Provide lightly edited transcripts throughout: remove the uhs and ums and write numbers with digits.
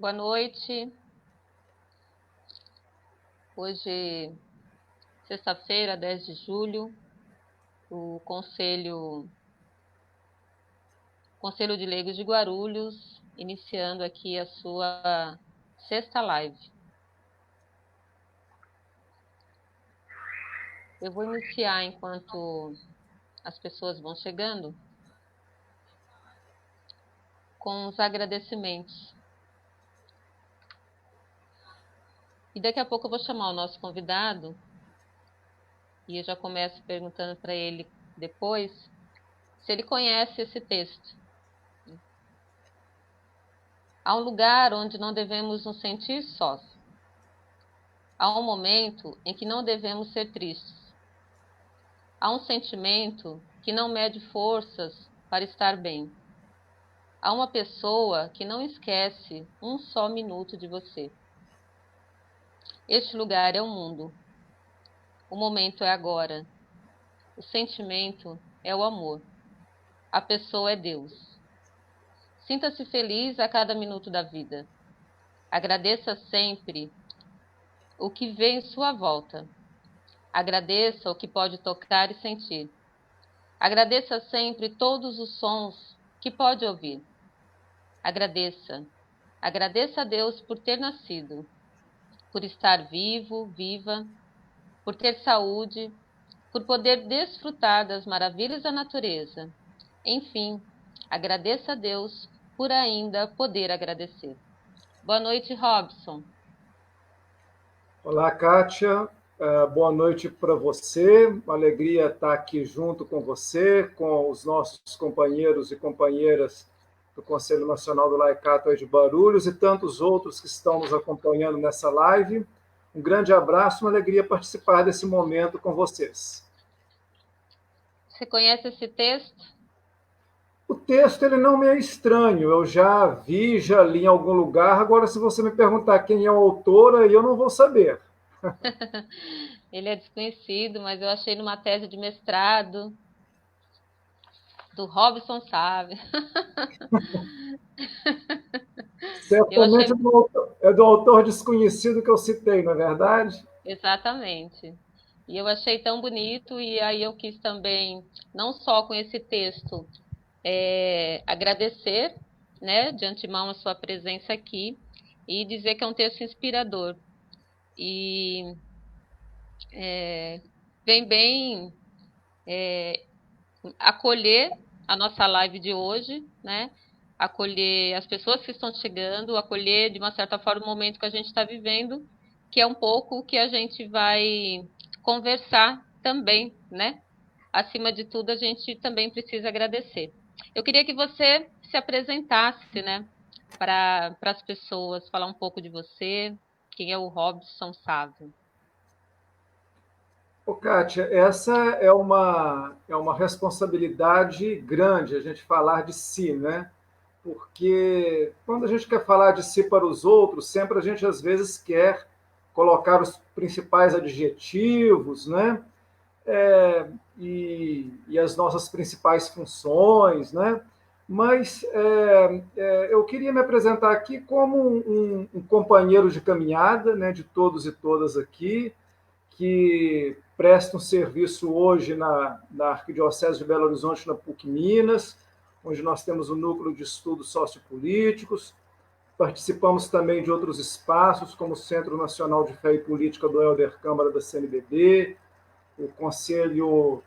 Boa noite. Hoje, sexta-feira, 10 de julho, o Conselho de Leigos de Guarulhos, iniciando aqui a sua sexta live. Eu vou iniciar enquanto as pessoas vão chegando com os agradecimentos. E daqui a pouco eu vou chamar o nosso convidado e eu já começo perguntando para ele depois se ele conhece esse texto. Há um lugar onde não devemos nos sentir sós. Há um momento em que não devemos ser tristes. Há um sentimento que não mede forças para estar bem. Há uma pessoa que não esquece um só minuto de você. Este lugar é o mundo. O momento é agora. O sentimento é o amor. A pessoa é Deus. Sinta-se feliz a cada minuto da vida. Agradeça sempre o que vê em sua volta. Agradeça o que pode tocar e sentir. Agradeça sempre todos os sons que pode ouvir. Agradeça. Agradeça a Deus por ter nascido, por estar vivo, viva, por ter saúde, por poder desfrutar das maravilhas da natureza. Enfim, agradeça a Deus por ainda poder agradecer. Boa noite, Robson. Olá, Kátia. Boa noite para você. Uma alegria estar aqui junto com você, com os nossos companheiros e companheiras do Conselho Nacional do Laicato de Barulhos e tantos outros que estão nos acompanhando nessa live. Um grande abraço, uma alegria participar desse momento com vocês. Você conhece esse texto? O texto ele não me é estranho, eu já vi, já li em algum lugar. Agora, se você me perguntar quem é o autor, aí eu não vou saber. Ele é desconhecido, mas eu achei numa tese de mestrado do Robson Sávio. Eu achei Certamente é do autor desconhecido que eu citei, não é verdade? exatamente. E eu achei tão bonito, e aí eu quis também, não só com esse texto, agradecer, né, de antemão a sua presença aqui e dizer que é um texto inspirador. E vem bem acolher a nossa live de hoje, né? Acolher as pessoas que estão chegando, acolher de uma certa forma o momento que a gente está vivendo, que é um pouco o que a gente vai conversar também, né? Acima de tudo, a gente também precisa agradecer. Eu queria que você se apresentasse, né, para as pessoas, falar um pouco de você, quem é o Robson Sávio. Ô, Kátia, essa é uma responsabilidade grande a gente falar de si, né? Porque quando a gente quer falar de si para os outros, sempre a gente às vezes quer colocar os principais adjetivos, né? E as nossas principais funções, né? Mas eu queria me apresentar aqui como um companheiro de caminhada, né, de todos e todas aqui, que presta um serviço hoje na Arquidiocese de Belo Horizonte, na PUC Minas, onde nós temos o Núcleo de Estudos Sociopolíticos. Participamos também de outros espaços, como o Centro Nacional de Fé e Política do Helder Câmara da CNBB, o Conselho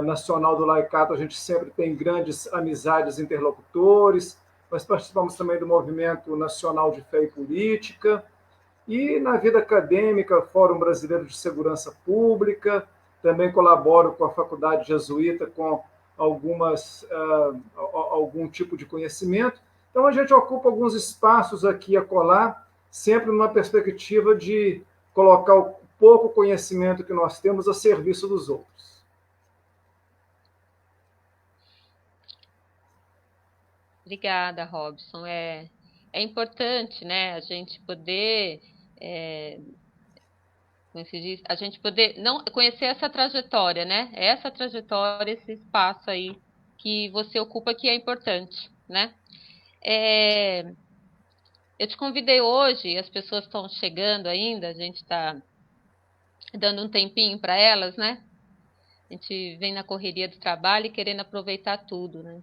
Nacional do Laicato. A gente sempre tem grandes amizades interlocutores. Nós participamos também do Movimento Nacional de Fé e Política, e na vida acadêmica, Fórum Brasileiro de Segurança Pública, também colaboro com a Faculdade Jesuíta com algum tipo de conhecimento. Então, a gente ocupa alguns espaços aqui a colar, sempre numa perspectiva de colocar o pouco conhecimento que nós temos a serviço dos outros. Obrigada, Robson. É importante, né, a gente poder, é, como se diz, a gente poder não conhecer essa trajetória, né? Essa trajetória, esse espaço aí que você ocupa que é importante, né? É, Eu te convidei hoje, as pessoas estão chegando ainda, a gente está dando um tempinho para elas, né? A gente vem na correria do trabalho e querendo aproveitar tudo, né?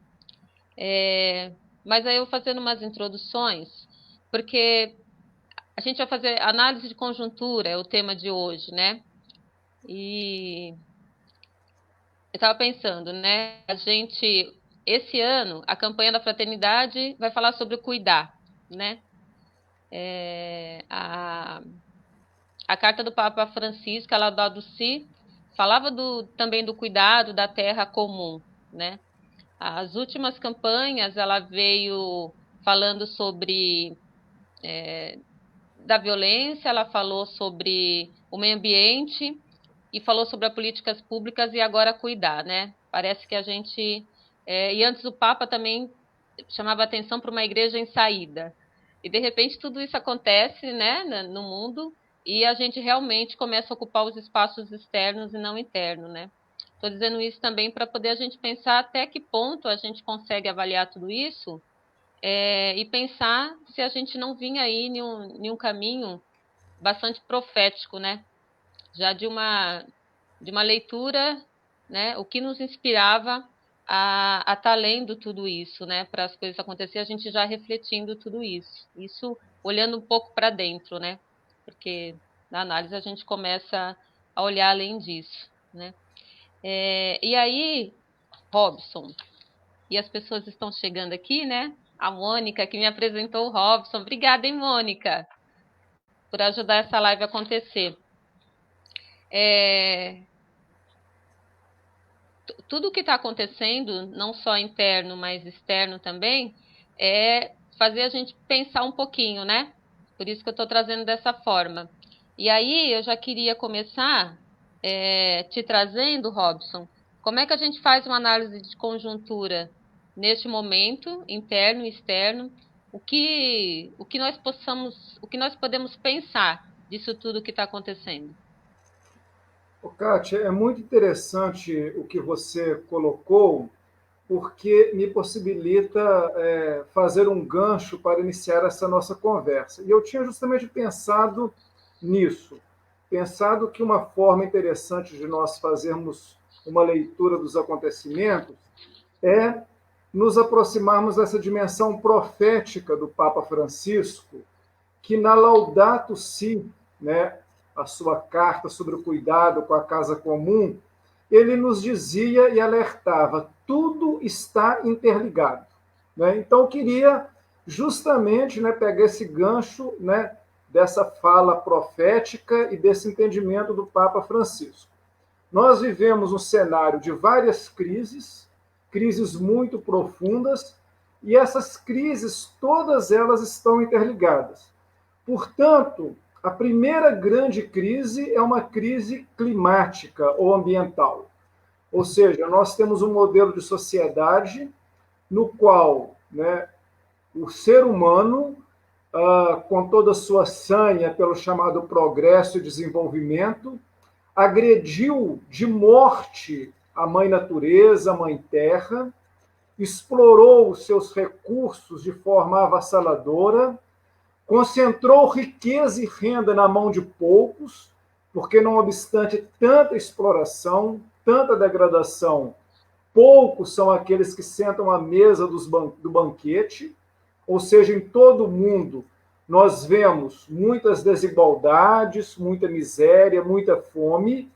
Mas aí eu fazendo umas introduções, porque a gente vai fazer análise de conjuntura, é o tema de hoje, né? E eu estava pensando, né? Esse ano, a campanha da fraternidade vai falar sobre o cuidar, né? A carta do Papa Francisco, ela do Si, falava também do cuidado da terra comum, né? As últimas campanhas, ela veio falando sobre da violência, ela falou sobre o meio ambiente e falou sobre as políticas públicas e agora cuidar, né? Parece que a gente... e antes o Papa também chamava atenção para uma igreja em saída. E, de repente, tudo isso acontece, né, no mundo e a gente realmente começa a ocupar os espaços externos e não internos, né? Estou dizendo isso também para poder a gente pensar até que ponto a gente consegue avaliar tudo isso e pensar se a gente não vinha aí em um caminho bastante profético, né? Já de uma leitura, né? O que nos inspirava a estar lendo tudo isso, né? Para as coisas acontecerem, a gente já refletindo tudo isso. Isso olhando um pouco para dentro, né? Porque na análise a gente começa a olhar além disso, né? E aí, Robson, e as pessoas estão chegando aqui, né? A Mônica, que me apresentou o Robson. Obrigada, hein, Mônica, por ajudar essa live a acontecer. Tudo o que está acontecendo, não só interno, mas externo também, é fazer a gente pensar um pouquinho, né? Por isso que eu estou trazendo dessa forma. E aí, eu já queria começar te trazendo, Robson, como é que a gente faz uma análise de conjuntura neste momento, interno e externo, o que nós podemos pensar disso tudo que está acontecendo? Kátia, é muito interessante o que você colocou, porque me possibilita fazer um gancho para iniciar essa nossa conversa. E eu tinha justamente pensado nisso, pensado que uma forma interessante de nós fazermos uma leitura dos acontecimentos é nos aproximarmos dessa dimensão profética do Papa Francisco, que na Laudato Si, né, a sua carta sobre o cuidado com a casa comum, ele nos dizia e alertava: tudo está interligado. Né? Então, eu queria justamente, né, pegar esse gancho, né, dessa fala profética e desse entendimento do Papa Francisco. Nós vivemos um cenário de várias crises, crises muito profundas, e essas crises, todas elas estão interligadas. Portanto, a primeira grande crise é uma crise climática ou ambiental. Ou seja, nós temos um modelo de sociedade no qual, né, o ser humano, com toda a sua sanha pelo chamado progresso e desenvolvimento, agrediu de morte a mãe natureza, a mãe terra, explorou os seus recursos de forma avassaladora, concentrou riqueza e renda na mão de poucos, porque, não obstante tanta exploração, tanta degradação, poucos são aqueles que sentam à mesa do banquete, ou seja, em todo o mundo nós vemos muitas desigualdades, muita miséria, muita fome,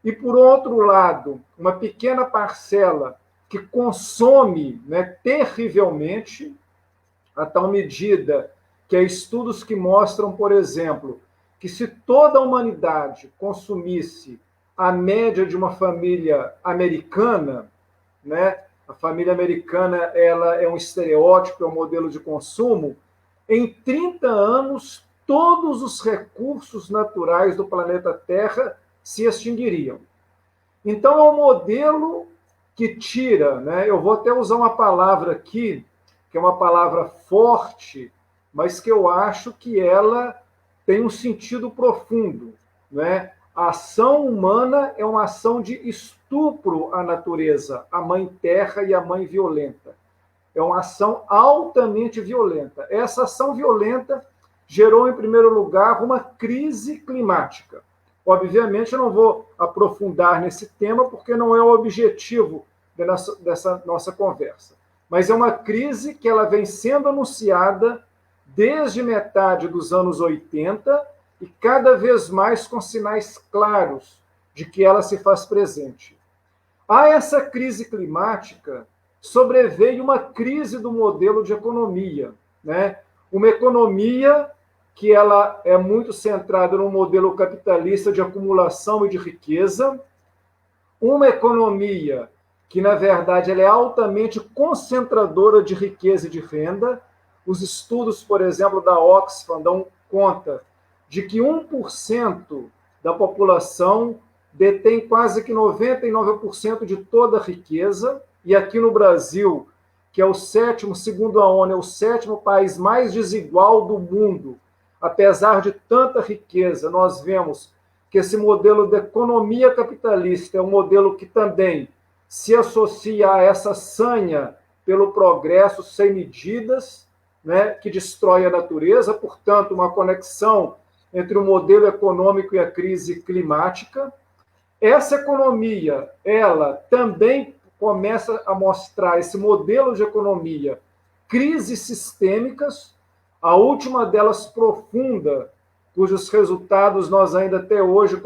e, por outro lado, uma pequena parcela que consome, né, terrivelmente, a tal medida que há estudos que mostram, por exemplo, que se toda a humanidade consumisse a média de uma família americana, né, a família americana ela é um estereótipo, é um modelo de consumo, em 30 anos todos os recursos naturais do planeta Terra se extinguiriam. Então, é um modelo que tira, né, eu vou até usar uma palavra aqui, que é uma palavra forte, mas que eu acho que ela tem um sentido profundo. Né? A ação humana é uma ação de estupro à natureza, à mãe terra e à mãe violenta. é uma ação altamente violenta. Essa ação violenta gerou, em primeiro lugar, uma crise climática. Obviamente, eu não vou aprofundar nesse tema, porque não é o objetivo dessa nossa conversa. Mas é uma crise que ela vem sendo anunciada desde metade dos anos 80 e cada vez mais com sinais claros de que ela se faz presente. A essa crise climática sobreveio uma crise do modelo de economia, né? Uma economia que ela é muito centrada no modelo capitalista de acumulação e de riqueza, uma economia que, na verdade, ela é altamente concentradora de riqueza e de renda. Os estudos, por exemplo, da Oxfam dão conta de que 1% da população detém quase que 99% de toda a riqueza, e aqui no Brasil, que é o sétimo, segundo a ONU, é o sétimo país mais desigual do mundo, apesar de tanta riqueza, nós vemos que esse modelo de economia capitalista é um modelo que também se associa a essa sanha pelo progresso sem medidas, né, que destrói a natureza, portanto, uma conexão entre o modelo econômico e a crise climática. Essa economia, ela também começa a mostrar esse modelo de economia, crises sistêmicas, a última delas profunda, cujos resultados nós ainda até hoje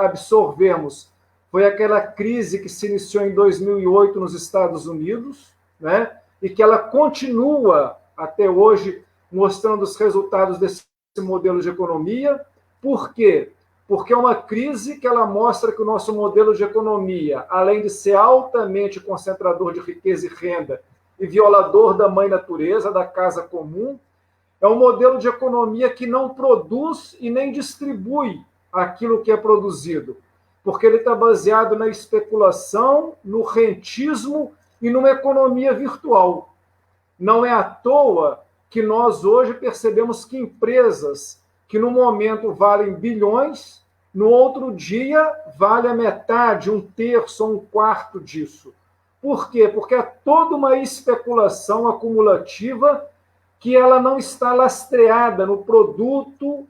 absorvemos, foi aquela crise que se iniciou em 2008 nos Estados Unidos, né? E que ela continua até hoje mostrando os resultados desse modelo de economia. Por quê? Porque é uma crise que ela mostra que o nosso modelo de economia, além de ser altamente concentrador de riqueza e renda e violador da mãe natureza, da casa comum, é um modelo de economia que não produz e nem distribui aquilo que é produzido, porque ele está baseado na especulação, no rentismo e numa economia virtual. Não é à toa que nós hoje percebemos que empresas que no momento valem bilhões, no outro dia vale a metade, um terço ou um quarto disso. Por quê? Porque é toda uma especulação acumulativa que ela não está lastreada no produto,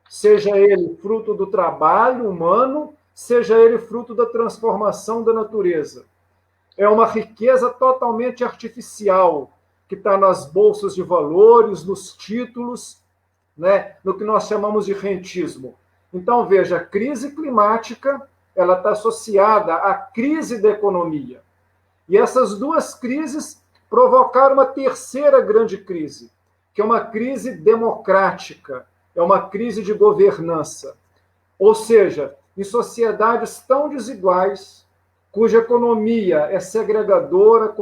seja ele fruto do trabalho humano, seja ele fruto da transformação da natureza. É uma riqueza totalmente artificial, que está nas bolsas de valores, nos títulos, né, no que nós chamamos de rentismo. Então, veja, a crise climática ela está associada à crise da economia. E essas duas crises provocaram uma terceira grande crise, que é uma crise democrática, é uma crise de governança. Ou seja, em sociedades tão desiguais, cuja economia é segregadora,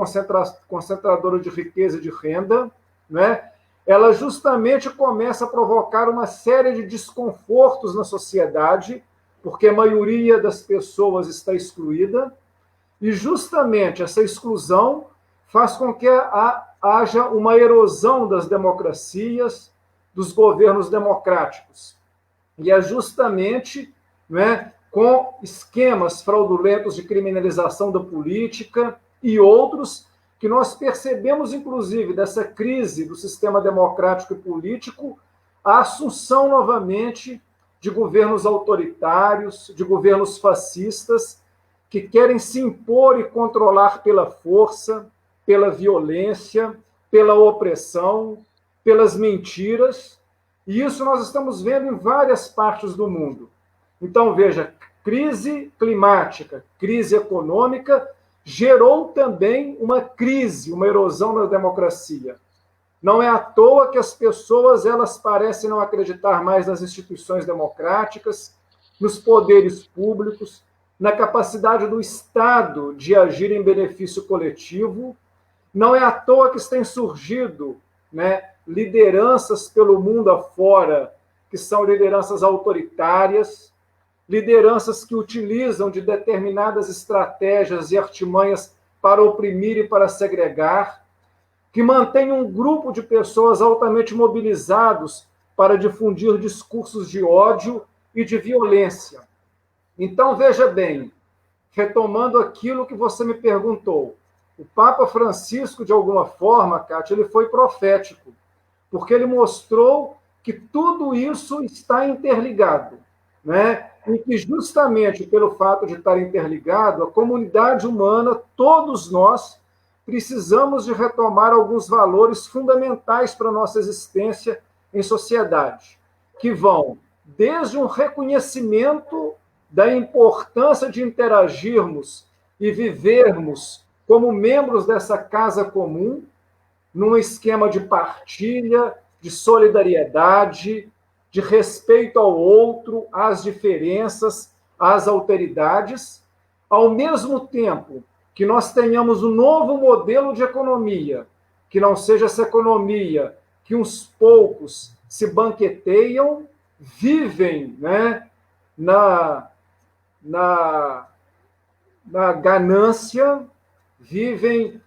concentradora de riqueza e de renda, né? Ela justamente começa a provocar uma série de desconfortos na sociedade, porque a maioria das pessoas está excluída, e justamente essa exclusão faz com que haja uma erosão das democracias, dos governos democráticos. E é justamente, né, com esquemas fraudulentos de criminalização da política e outros, que nós percebemos, inclusive, dessa crise do sistema democrático e político, a assunção novamente de governos autoritários, de governos fascistas, que querem se impor e controlar pela força, pela violência, pela opressão, pelas mentiras, e isso nós estamos vendo em várias partes do mundo. Então, veja, crise climática, crise econômica, gerou também uma crise, uma erosão na democracia. Não é à toa que as pessoas elas parecem não acreditar mais nas instituições democráticas, nos poderes públicos, na capacidade do Estado de agir em benefício coletivo. Não é à toa que têm surgido, né, lideranças pelo mundo afora, que são lideranças autoritárias, lideranças que utilizam de determinadas estratégias e artimanhas para oprimir e para segregar, que mantêm um grupo de pessoas altamente mobilizados para difundir discursos de ódio e de violência. Então, veja bem, retomando aquilo que você me perguntou, O Papa Francisco, de alguma forma, Kátia, ele foi profético, porque ele mostrou que tudo isso está interligado, né? E que justamente pelo fato de estar interligado, a comunidade humana, todos nós, precisamos de retomar alguns valores fundamentais para a nossa existência em sociedade, que vão desde um reconhecimento da importância de interagirmos e vivermos como membros dessa casa comum, num esquema de partilha, de solidariedade, de respeito ao outro, às diferenças, às alteridades, ao mesmo tempo que nós tenhamos um novo modelo de economia, que não seja essa economia que uns poucos se banqueteiam, vivem, né, na ganância, vivem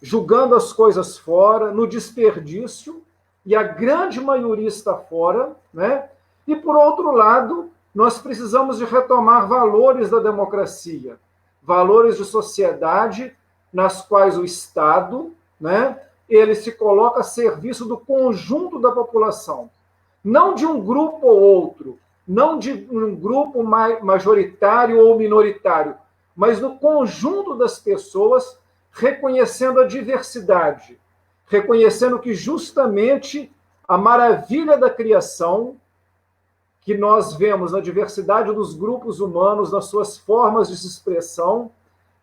julgando as coisas fora, no desperdício, e a grande maioria está fora, né? E, por outro lado, nós precisamos de retomar valores da democracia, valores de sociedade nas quais o Estado, né, ele se coloca a serviço do conjunto da população, não de um grupo ou outro, não de um grupo majoritário ou minoritário, mas do conjunto das pessoas, reconhecendo a diversidade, reconhecendo que justamente a maravilha da criação, que nós vemos na diversidade dos grupos humanos, nas suas formas de expressão,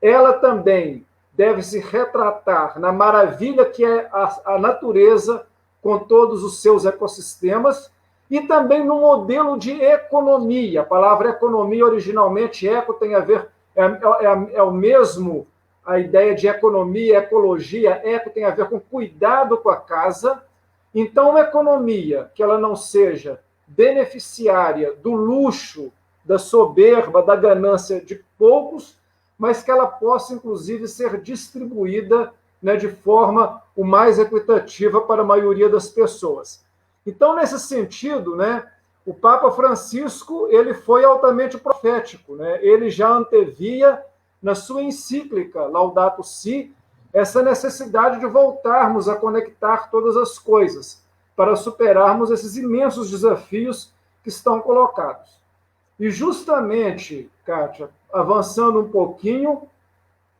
ela também deve se retratar na maravilha que é a natureza, com todos os seus ecossistemas, e também no modelo de economia. A palavra economia, originalmente, eco tem a ver, é o mesmo, a ideia de economia, ecologia, eco tem a ver com cuidado com a casa. Então, uma economia que ela não seja beneficiária do luxo, da soberba, da ganância de poucos, mas que ela possa, inclusive, ser distribuída, né, de forma o mais equitativa para a maioria das pessoas. Então, nesse sentido, né, o Papa Francisco ele foi altamente profético, né? Ele já antevia, na sua encíclica Laudato Si, essa necessidade de voltarmos a conectar todas as coisas para superarmos esses imensos desafios que estão colocados. E justamente, Kátia, avançando um pouquinho,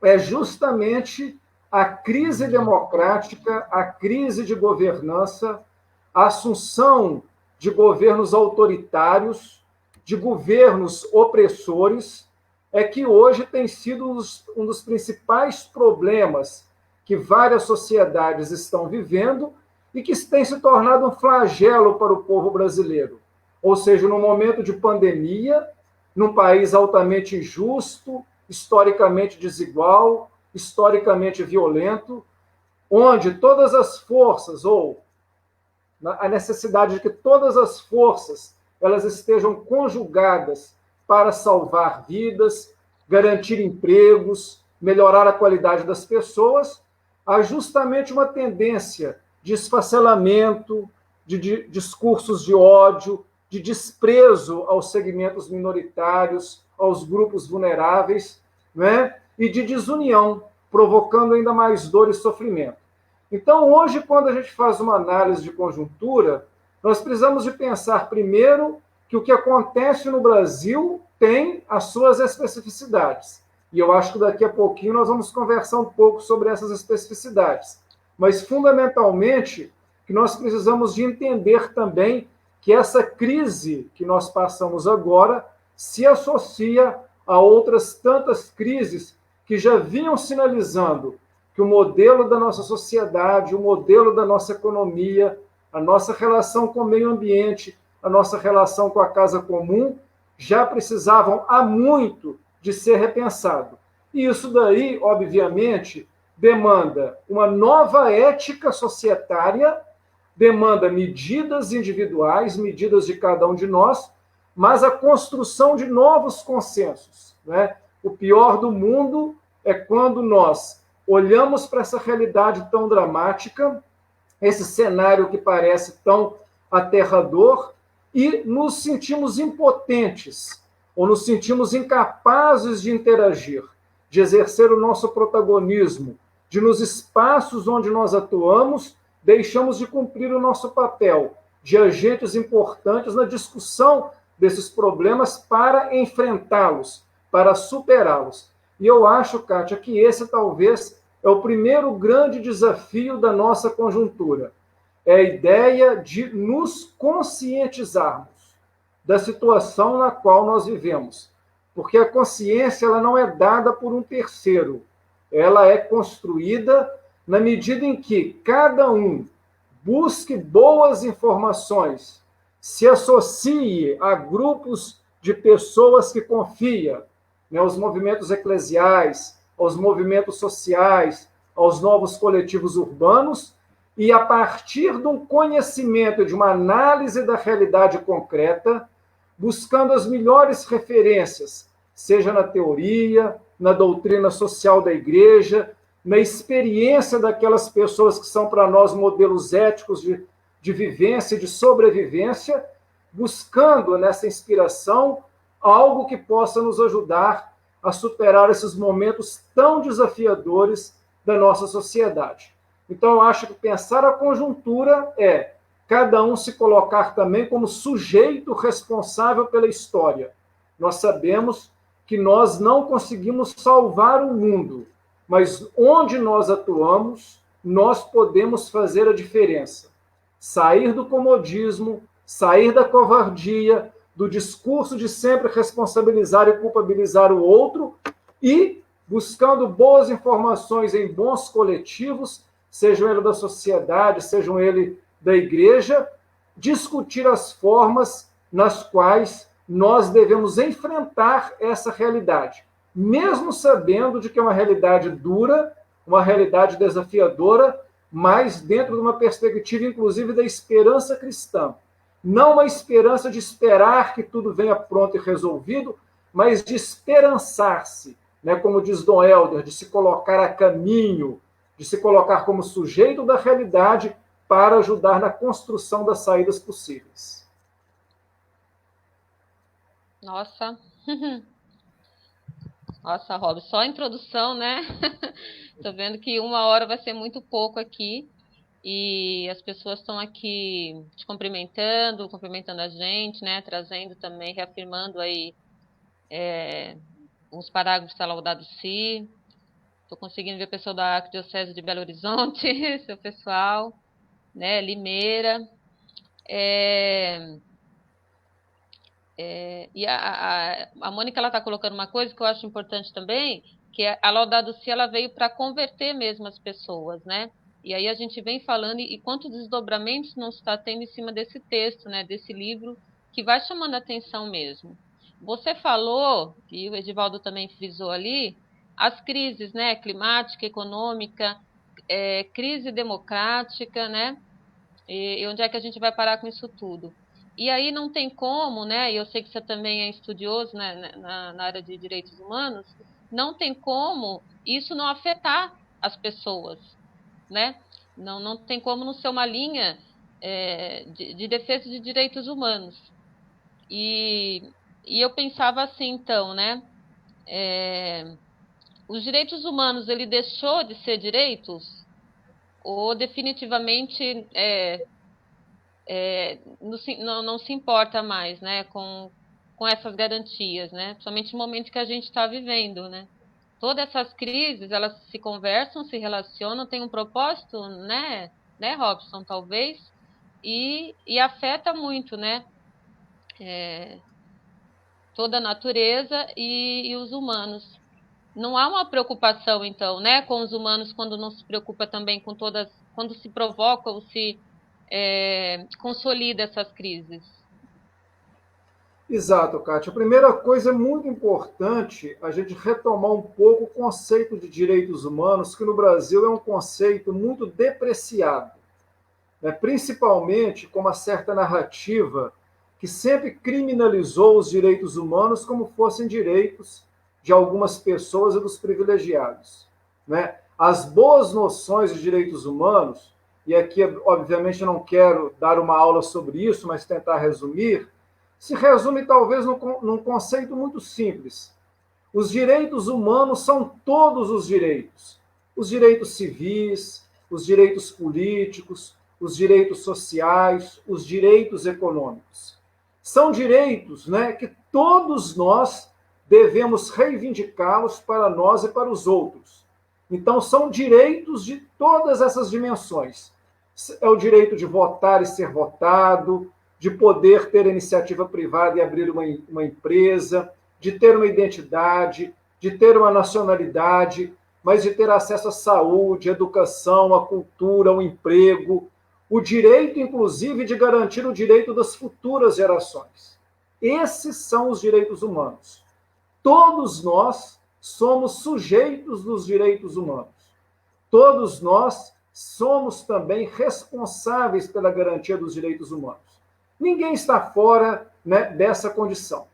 é justamente a crise democrática, a crise de governança, a assunção de governos autoritários, de governos opressores, é que hoje tem sido um dos principais problemas que várias sociedades estão vivendo e que tem se tornado um flagelo para o povo brasileiro. Ou seja, no momento de pandemia, num país altamente injusto, historicamente desigual, historicamente violento, onde todas as forças, ou a necessidade de que todas as forças elas estejam conjugadas para salvar vidas, garantir empregos, melhorar a qualidade das pessoas, há justamente uma tendência de esfacelamento, de discursos de ódio, de desprezo aos segmentos minoritários, aos grupos vulneráveis, né? E de desunião, provocando ainda mais dor e sofrimento. Então, hoje, quando a gente faz uma análise de conjuntura, nós precisamos de pensar primeiro que o que acontece no Brasil tem as suas especificidades. E eu acho que daqui a pouquinho nós vamos conversar um pouco sobre essas especificidades. Mas, fundamentalmente, que nós precisamos de entender também que essa crise que nós passamos agora se associa a outras tantas crises que já vinham sinalizando que o modelo da nossa sociedade, o modelo da nossa economia, a nossa relação com o meio ambiente, a nossa relação com a casa comum, já precisavam há muito de ser repensado. E isso daí, obviamente, demanda uma nova ética societária, demanda medidas individuais, medidas de cada um de nós, mas a construção de novos consensos, né? O pior do mundo é quando nós olhamos para essa realidade tão dramática, esse cenário que parece tão aterrador, e nos sentimos impotentes, ou nos sentimos incapazes de interagir, de exercer o nosso protagonismo, de nos espaços onde nós atuamos, deixamos de cumprir o nosso papel de agentes importantes na discussão desses problemas para enfrentá-los, para superá-los. E eu acho, Kátia, que esse talvez é o primeiro grande desafio da nossa conjuntura. É a ideia de nos conscientizarmos da situação na qual nós vivemos. Porque a consciência ela não é dada por um terceiro. Ela é construída na medida em que cada um busque boas informações, se associe a grupos de pessoas que confia, né, aos movimentos eclesiais, aos movimentos sociais, aos novos coletivos urbanos, e a partir de um conhecimento, de uma análise da realidade concreta, buscando as melhores referências, seja na teoria, na doutrina social da igreja, na experiência daquelas pessoas que são para nós modelos éticos de vivência, de sobrevivência, buscando nessa inspiração algo que possa nos ajudar a superar esses momentos tão desafiadores da nossa sociedade. Então, eu acho que pensar a conjuntura é cada um se colocar também como sujeito responsável pela história. Nós sabemos que nós não conseguimos salvar o mundo, mas onde nós atuamos, nós podemos fazer a diferença. Sair do comodismo, sair da covardia, do discurso de sempre responsabilizar e culpabilizar o outro e buscando boas informações em bons coletivos, sejam eles da sociedade, sejam eles da igreja, discutir as formas nas quais nós devemos enfrentar essa realidade, mesmo sabendo de que é uma realidade dura, uma realidade desafiadora, mas dentro de uma perspectiva, inclusive, da esperança cristã. Não uma esperança de esperar que tudo venha pronto e resolvido, mas de esperançar-se, né, como diz Dom Helder, de se colocar a caminho, de se colocar como sujeito da realidade para ajudar na construção das saídas possíveis. Nossa, nossa, Rob, só a introdução, né? Tô vendo que 1 hora vai ser muito pouco aqui e as pessoas estão aqui te cumprimentando a gente, né? Trazendo também, reafirmando aí uns parágrafos da Laudato Si. Tô conseguindo ver o pessoal da Arquidiocese de Belo Horizonte, seu pessoal, né? Limeira. E a Mônica ela está colocando uma coisa que eu acho importante também, que a Laudato Si ela veio para converter mesmo as pessoas, né? E aí a gente vem falando e quantos desdobramentos não está tendo em cima desse texto, né? Desse livro que vai chamando a atenção mesmo. Você falou, e o Edivaldo também frisou ali, as crises, né? Climática, econômica, crise democrática, né? E onde é que a gente vai parar com isso tudo? E aí não tem como, né? E eu sei que você também é estudioso, né, na área de direitos humanos, não tem como isso não afetar as pessoas, né? Não tem como não ser uma linha de defesa de direitos humanos. E eu pensava assim, então, né? Os direitos humanos, ele deixou de ser direitos? Ou definitivamente não se importa mais, né, com essas garantias, né, somente no momento que a gente está vivendo, né. Todas essas crises, elas se conversam, se relacionam, têm um propósito, né, Robson, talvez, e afeta muito, né, toda a natureza e os humanos. Não há uma preocupação, então, né, com os humanos quando não se preocupa também com quando se provoca ou se consolida essas crises. Exato, Kátia. A primeira coisa é muito importante a gente retomar um pouco o conceito de direitos humanos, que no Brasil é um conceito muito depreciado, né? Principalmente com uma certa narrativa que sempre criminalizou os direitos humanos como fossem direitos de algumas pessoas e dos privilegiados, né? As boas noções de direitos humanos, e aqui, obviamente, eu não quero dar uma aula sobre isso, mas tentar resumir, se resume talvez num conceito muito simples. Os direitos humanos são todos os direitos civis, os direitos políticos, os direitos sociais, os direitos econômicos. São direitos, né, que todos nós devemos reivindicá-los para nós e para os outros. Então, são direitos de todas essas dimensões. É o direito de votar e ser votado, de poder ter iniciativa privada e abrir uma empresa, de ter uma identidade, de ter uma nacionalidade, mas de ter acesso à saúde, à educação, à cultura, ao emprego, o direito, inclusive, de garantir o direito das futuras gerações. Esses são os direitos humanos. Todos nós somos sujeitos dos direitos humanos. Todos nós somos também responsáveis pela garantia dos direitos humanos. Ninguém está fora, né, dessa condição.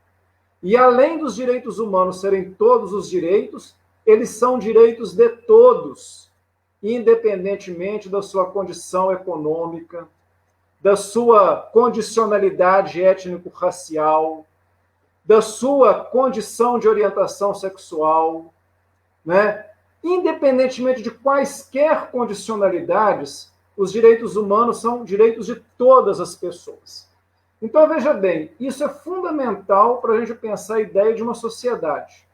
E além dos direitos humanos serem todos os direitos, eles são direitos de todos, independentemente da sua condição econômica, da sua condicionalidade étnico-racial, da sua condição de orientação sexual, né? Independentemente de quaisquer condicionalidades, os direitos humanos são direitos de todas as pessoas. Então, veja bem, isso é fundamental para a gente pensar a ideia de uma sociedade.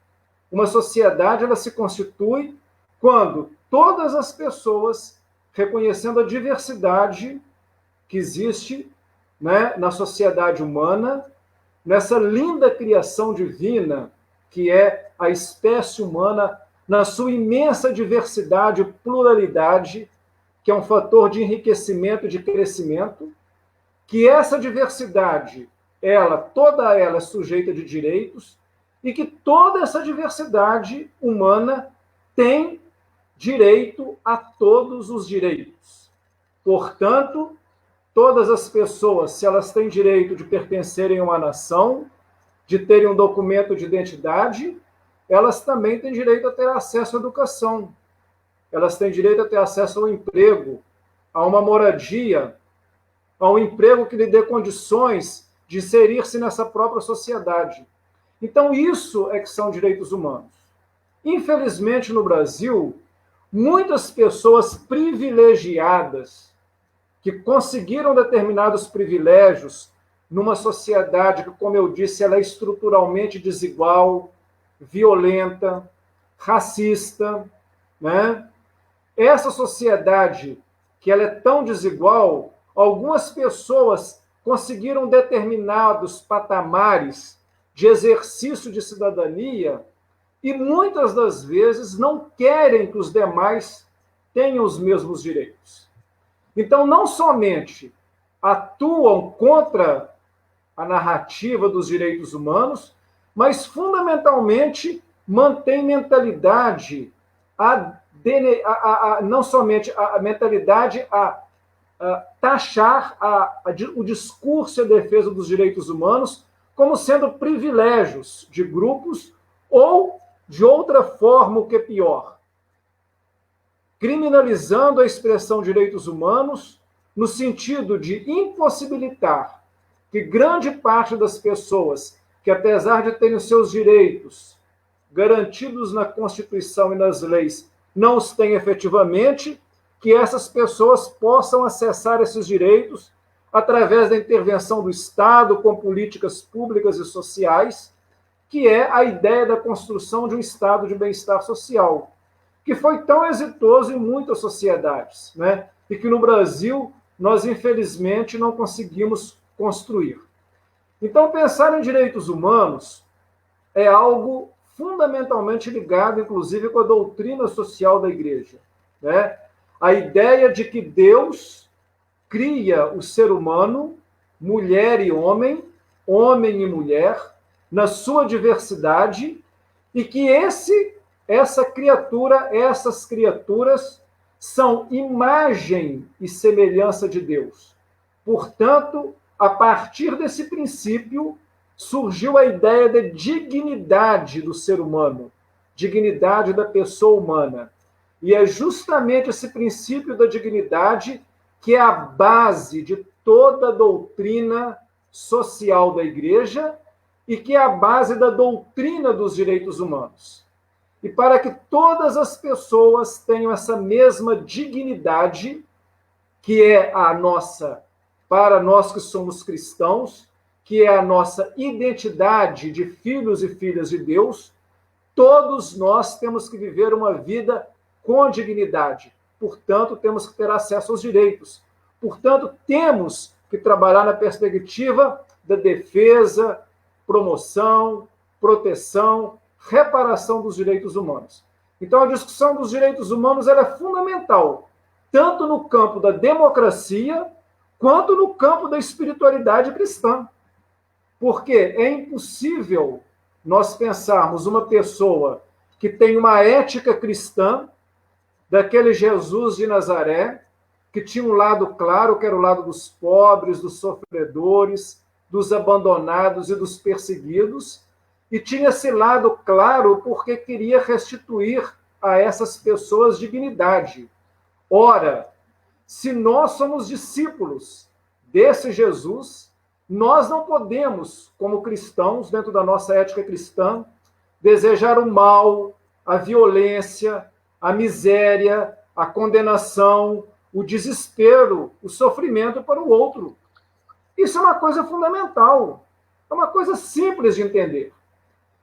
Uma sociedade, ela se constitui quando todas as pessoas, reconhecendo a diversidade que existe, né, na sociedade humana, nessa linda criação divina que é a espécie humana, na sua imensa diversidade e pluralidade, que é um fator de enriquecimento e de crescimento, que essa diversidade, toda ela é sujeita de direitos, e que toda essa diversidade humana tem direito a todos os direitos. Portanto, todas as pessoas, se elas têm direito de pertencerem a uma nação, de terem um documento de identidade, elas também têm direito a ter acesso à educação, elas têm direito a ter acesso ao emprego, a uma moradia, a um emprego que lhe dê condições de inserir-se nessa própria sociedade. Então, isso é que são direitos humanos. Infelizmente, no Brasil, muitas pessoas privilegiadas, que conseguiram determinados privilégios numa sociedade que, como eu disse, ela é estruturalmente desigual, violenta, racista, né? Essa sociedade que ela é tão desigual, algumas pessoas conseguiram determinados patamares de exercício de cidadania e muitas das vezes não querem que os demais tenham os mesmos direitos. Então, não somente atuam contra a narrativa dos direitos humanos, mas, fundamentalmente, mantêm mentalidade, não somente a mentalidade a taxar o discurso e a defesa dos direitos humanos como sendo privilégios de grupos ou, de outra forma, o que é pior, criminalizando a expressão direitos humanos no sentido de impossibilitar que grande parte das pessoas que, apesar de terem os seus direitos garantidos na Constituição e nas leis, não os têm efetivamente, que essas pessoas possam acessar esses direitos através da intervenção do Estado com políticas públicas e sociais, que é a ideia da construção de um estado de bem-estar social, que foi tão exitoso em muitas sociedades, né? E que no Brasil nós, infelizmente, não conseguimos construir. Então, pensar em direitos humanos é algo fundamentalmente ligado, inclusive, com a doutrina social da Igreja, né? A ideia de que Deus cria o ser humano, mulher e homem e mulher, na sua diversidade, e que essas criaturas são imagem e semelhança de Deus. Portanto, a partir desse princípio, surgiu a ideia de dignidade do ser humano, dignidade da pessoa humana. E é justamente esse princípio da dignidade que é a base de toda a doutrina social da Igreja e que é a base da doutrina dos direitos humanos. E para que todas as pessoas tenham essa mesma dignidade, que é a nossa, para nós que somos cristãos, que é a nossa identidade de filhos e filhas de Deus, todos nós temos que viver uma vida com dignidade. Portanto, temos que ter acesso aos direitos. Portanto, temos que trabalhar na perspectiva da defesa, promoção, proteção, reparação dos direitos humanos. Então, a discussão dos direitos humanos ela é fundamental, tanto no campo da democracia, quanto no campo da espiritualidade cristã. Porque é impossível nós pensarmos uma pessoa que tem uma ética cristã, daquele Jesus de Nazaré, que tinha um lado claro, que era o lado dos pobres, dos sofredores, dos abandonados e dos perseguidos, e tinha esse lado claro porque queria restituir a essas pessoas dignidade. Ora, se nós somos discípulos desse Jesus, nós não podemos, como cristãos, dentro da nossa ética cristã, desejar o mal, a violência, a miséria, a condenação, o desespero, o sofrimento para o outro. Isso é uma coisa fundamental, é uma coisa simples de entender.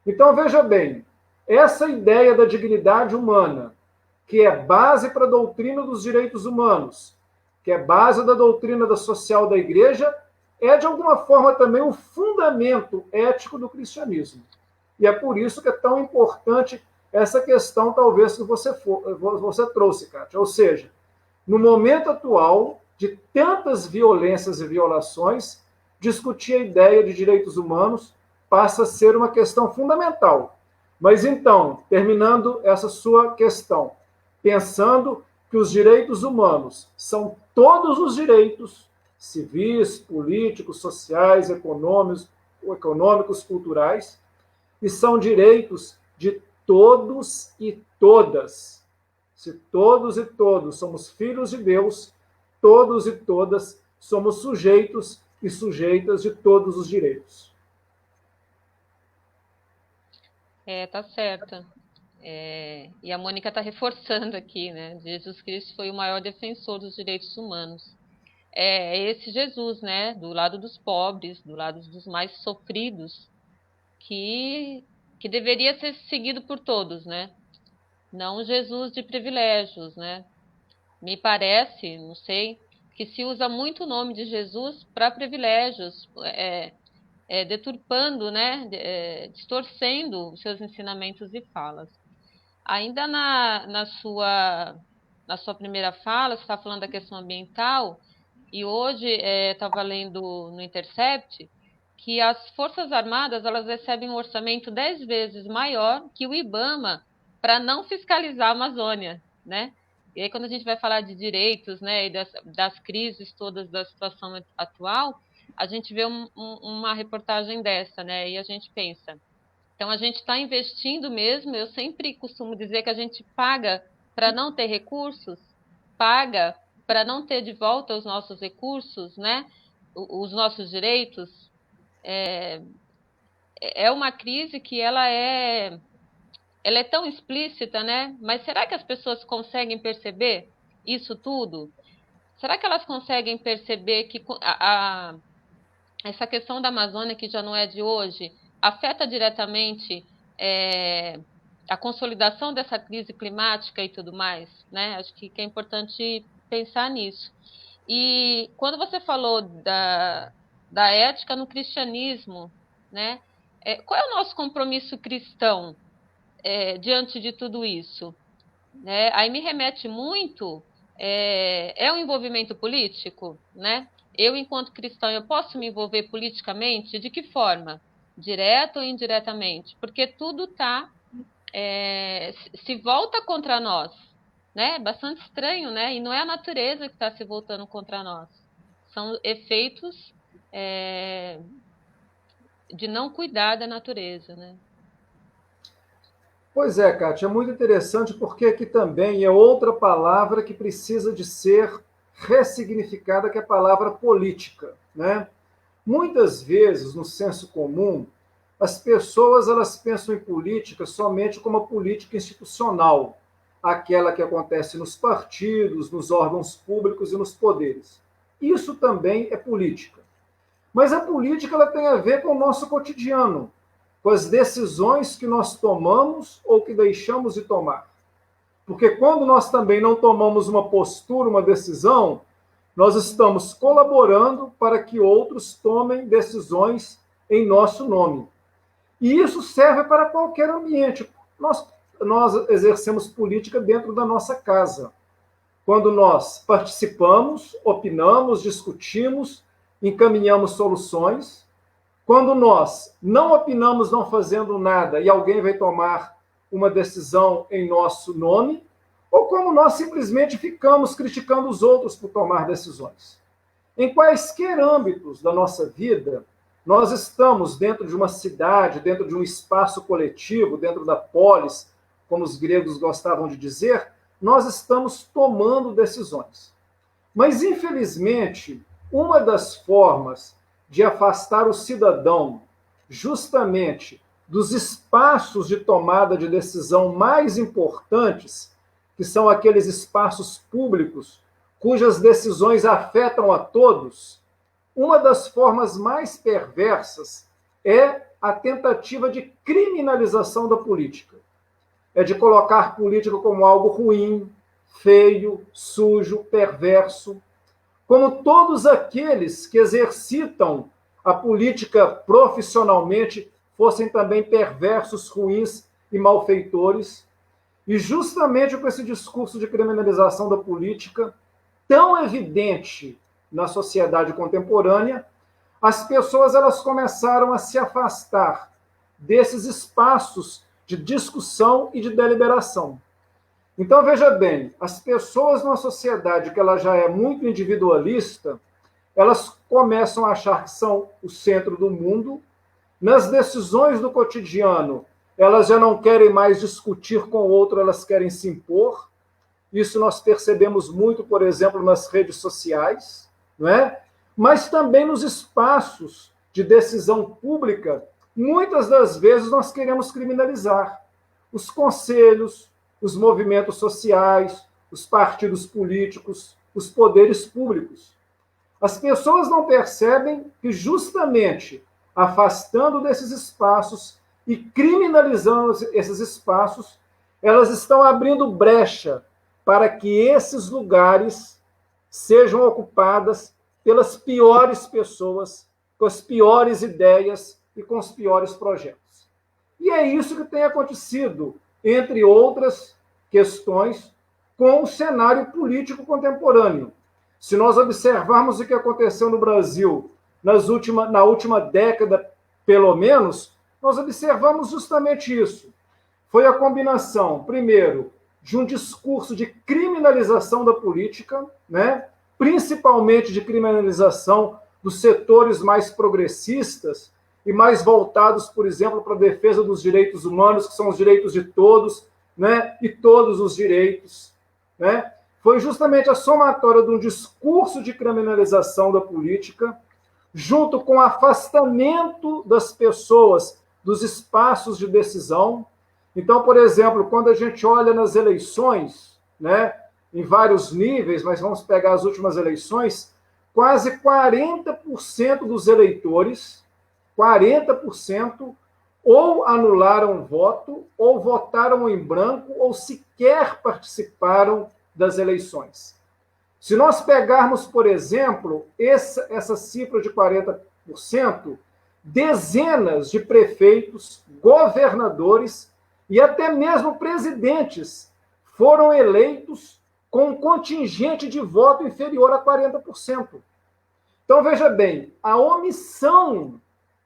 Então, veja bem, essa ideia da dignidade humana, que é base para a doutrina dos direitos humanos, que é base da doutrina da social da Igreja, é, de alguma forma, também o fundamento ético do cristianismo. E é por isso que é tão importante essa questão, talvez, que você trouxe, Kátia. Ou seja, no momento atual, de tantas violências e violações, discutir a ideia de direitos humanos passa a ser uma questão fundamental. Mas então, terminando essa sua questão, pensando que os direitos humanos são todos os direitos civis, políticos, sociais, econômicos, culturais, e são direitos de todos e todas. Se todos e todos somos filhos de Deus, todos e todas somos sujeitos e sujeitas de todos os direitos. Tá certo. E a Mônica está reforçando aqui, né? Jesus Cristo foi o maior defensor dos direitos humanos. É esse Jesus, né? Do lado dos pobres, do lado dos mais sofridos, que deveria ser seguido por todos, né? Não Jesus de privilégios, né? Me parece, não sei, que se usa muito o nome de Jesus para privilégios, deturpando, né? Distorcendo os seus ensinamentos e falas. Ainda na sua primeira fala, você está falando da questão ambiental, e hoje estava lendo no Intercept que as Forças Armadas elas recebem um orçamento 10 vezes maior que o IBAMA para não fiscalizar a Amazônia, né? E aí quando a gente vai falar de direitos, né, e das crises todas da situação atual, a gente vê uma reportagem dessa, né, e a gente pensa, então a gente está investindo mesmo, eu sempre costumo dizer que a gente paga para não ter recursos, paga para não ter de volta os nossos recursos, né, os nossos direitos. É uma crise que ela é tão explícita, né? Mas será que as pessoas conseguem perceber isso tudo? Será que elas conseguem perceber que essa questão da Amazônia, que já não é de hoje, afeta diretamente a consolidação dessa crise climática e tudo mais, né? Acho que é importante pensar nisso. E quando você falou da ética no cristianismo, né? Qual é o nosso compromisso cristão diante de tudo isso? Aí me remete muito o envolvimento político, né? Eu, enquanto cristão, eu posso me envolver politicamente? De que forma? Direta ou indiretamente? Porque tudo se volta contra nós, né? Bastante estranho, né? E não é a natureza que está se voltando contra nós. São efeitos de não cuidar da natureza, né? Pois é, Kátia, é muito interessante porque aqui também é outra palavra que precisa de ser ressignificada, que é a palavra política, né? Muitas vezes, no senso comum, as pessoas elas pensam em política somente como uma política institucional, aquela que acontece nos partidos, nos órgãos públicos e nos poderes. Isso também é política. Mas a política ela tem a ver com o nosso cotidiano, com as decisões que nós tomamos ou que deixamos de tomar. Porque quando nós também não tomamos uma postura, uma decisão, nós estamos colaborando para que outros tomem decisões em nosso nome. E isso serve para qualquer ambiente. Nós exercemos política dentro da nossa casa. Quando nós participamos, opinamos, discutimos, encaminhamos soluções. Quando nós não opinamos, não fazendo nada, e alguém vai tomar uma decisão em nosso nome, ou como nós simplesmente ficamos criticando os outros por tomar decisões. Em quaisquer âmbitos da nossa vida, nós estamos dentro de uma cidade, dentro de um espaço coletivo, dentro da polis, como os gregos gostavam de dizer, nós estamos tomando decisões. Mas, infelizmente, uma das formas de afastar o cidadão justamente dos espaços de tomada de decisão mais importantes, que são aqueles espaços públicos cujas decisões afetam a todos, uma das formas mais perversas é a tentativa de criminalização da política. É de colocar política como algo ruim, feio, sujo, perverso, como todos aqueles que exercitam a política profissionalmente fossem também perversos, ruins e malfeitores. E justamente com esse discurso de criminalização da política tão evidente na sociedade contemporânea, as pessoas elas começaram a se afastar desses espaços de discussão e de deliberação. Então, veja bem, as pessoas numa sociedade que ela já é muito individualista, elas começam a achar que são o centro do mundo. Nas decisões do cotidiano, elas já não querem mais discutir com o outro, elas querem se impor. Isso nós percebemos muito, por exemplo, nas redes sociais, não é? Mas também nos espaços de decisão pública, muitas das vezes nós queremos criminalizar os conselhos, os movimentos sociais, os partidos políticos, os poderes públicos. As pessoas não percebem que justamente afastando desses espaços e criminalizando esses espaços, elas estão abrindo brecha para que esses lugares sejam ocupadas pelas piores pessoas, com as piores ideias e com os piores projetos. E é isso que tem acontecido, entre outras questões, com o cenário político contemporâneo. Se nós observarmos o que aconteceu no Brasil na última década, pelo menos, nós observamos justamente isso. Foi a combinação, primeiro, de um discurso de criminalização da política, né? Principalmente de criminalização dos setores mais progressistas e mais voltados, por exemplo, para a defesa dos direitos humanos, que são os direitos de todos, né? E todos os direitos, né? Foi justamente a somatória de um discurso de criminalização da política, junto com o afastamento das pessoas dos espaços de decisão. Então, por exemplo, quando a gente olha nas eleições, né, em vários níveis, mas vamos pegar as últimas eleições, quase 40% dos eleitores, 40%, ou anularam o voto, ou votaram em branco, ou sequer participaram das eleições. Se nós pegarmos, por exemplo, essa cifra de 40%, dezenas de prefeitos, governadores e até mesmo presidentes foram eleitos com um contingente de voto inferior a 40%. Então, veja bem, a omissão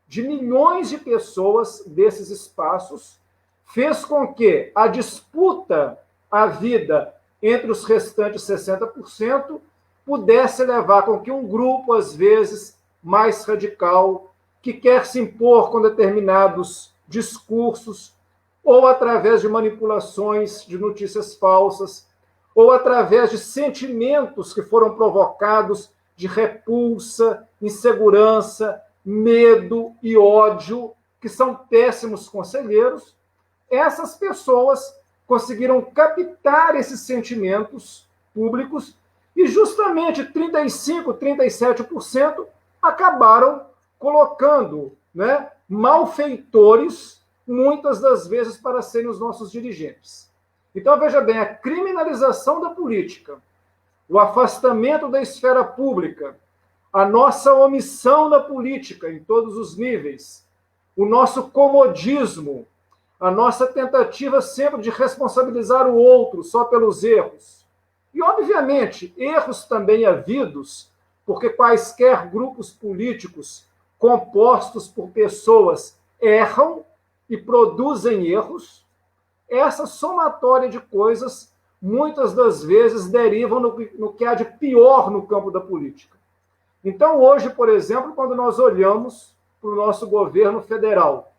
de milhões de pessoas desses espaços fez com que a disputa à vida entre os restantes 60% pudesse levar com que um grupo, às vezes, mais radical, que quer se impor com determinados discursos, ou através de manipulações de notícias falsas, ou através de sentimentos que foram provocados de repulsa, insegurança, medo e ódio, que são péssimos conselheiros, essas pessoas conseguiram captar esses sentimentos públicos e justamente 35%, 37% acabaram colocando, né, malfeitores, muitas das vezes, para serem os nossos dirigentes. Então, veja bem, a criminalização da política, o afastamento da esfera pública, a nossa omissão na política em todos os níveis, o nosso comodismo, a nossa tentativa sempre de responsabilizar o outro só pelos erros. E, obviamente, erros também havidos, porque quaisquer grupos políticos compostos por pessoas erram e produzem erros. Essa somatória de coisas, muitas das vezes, derivam no que há de pior no campo da política. Então, hoje, por exemplo, quando nós olhamos para o nosso governo federal,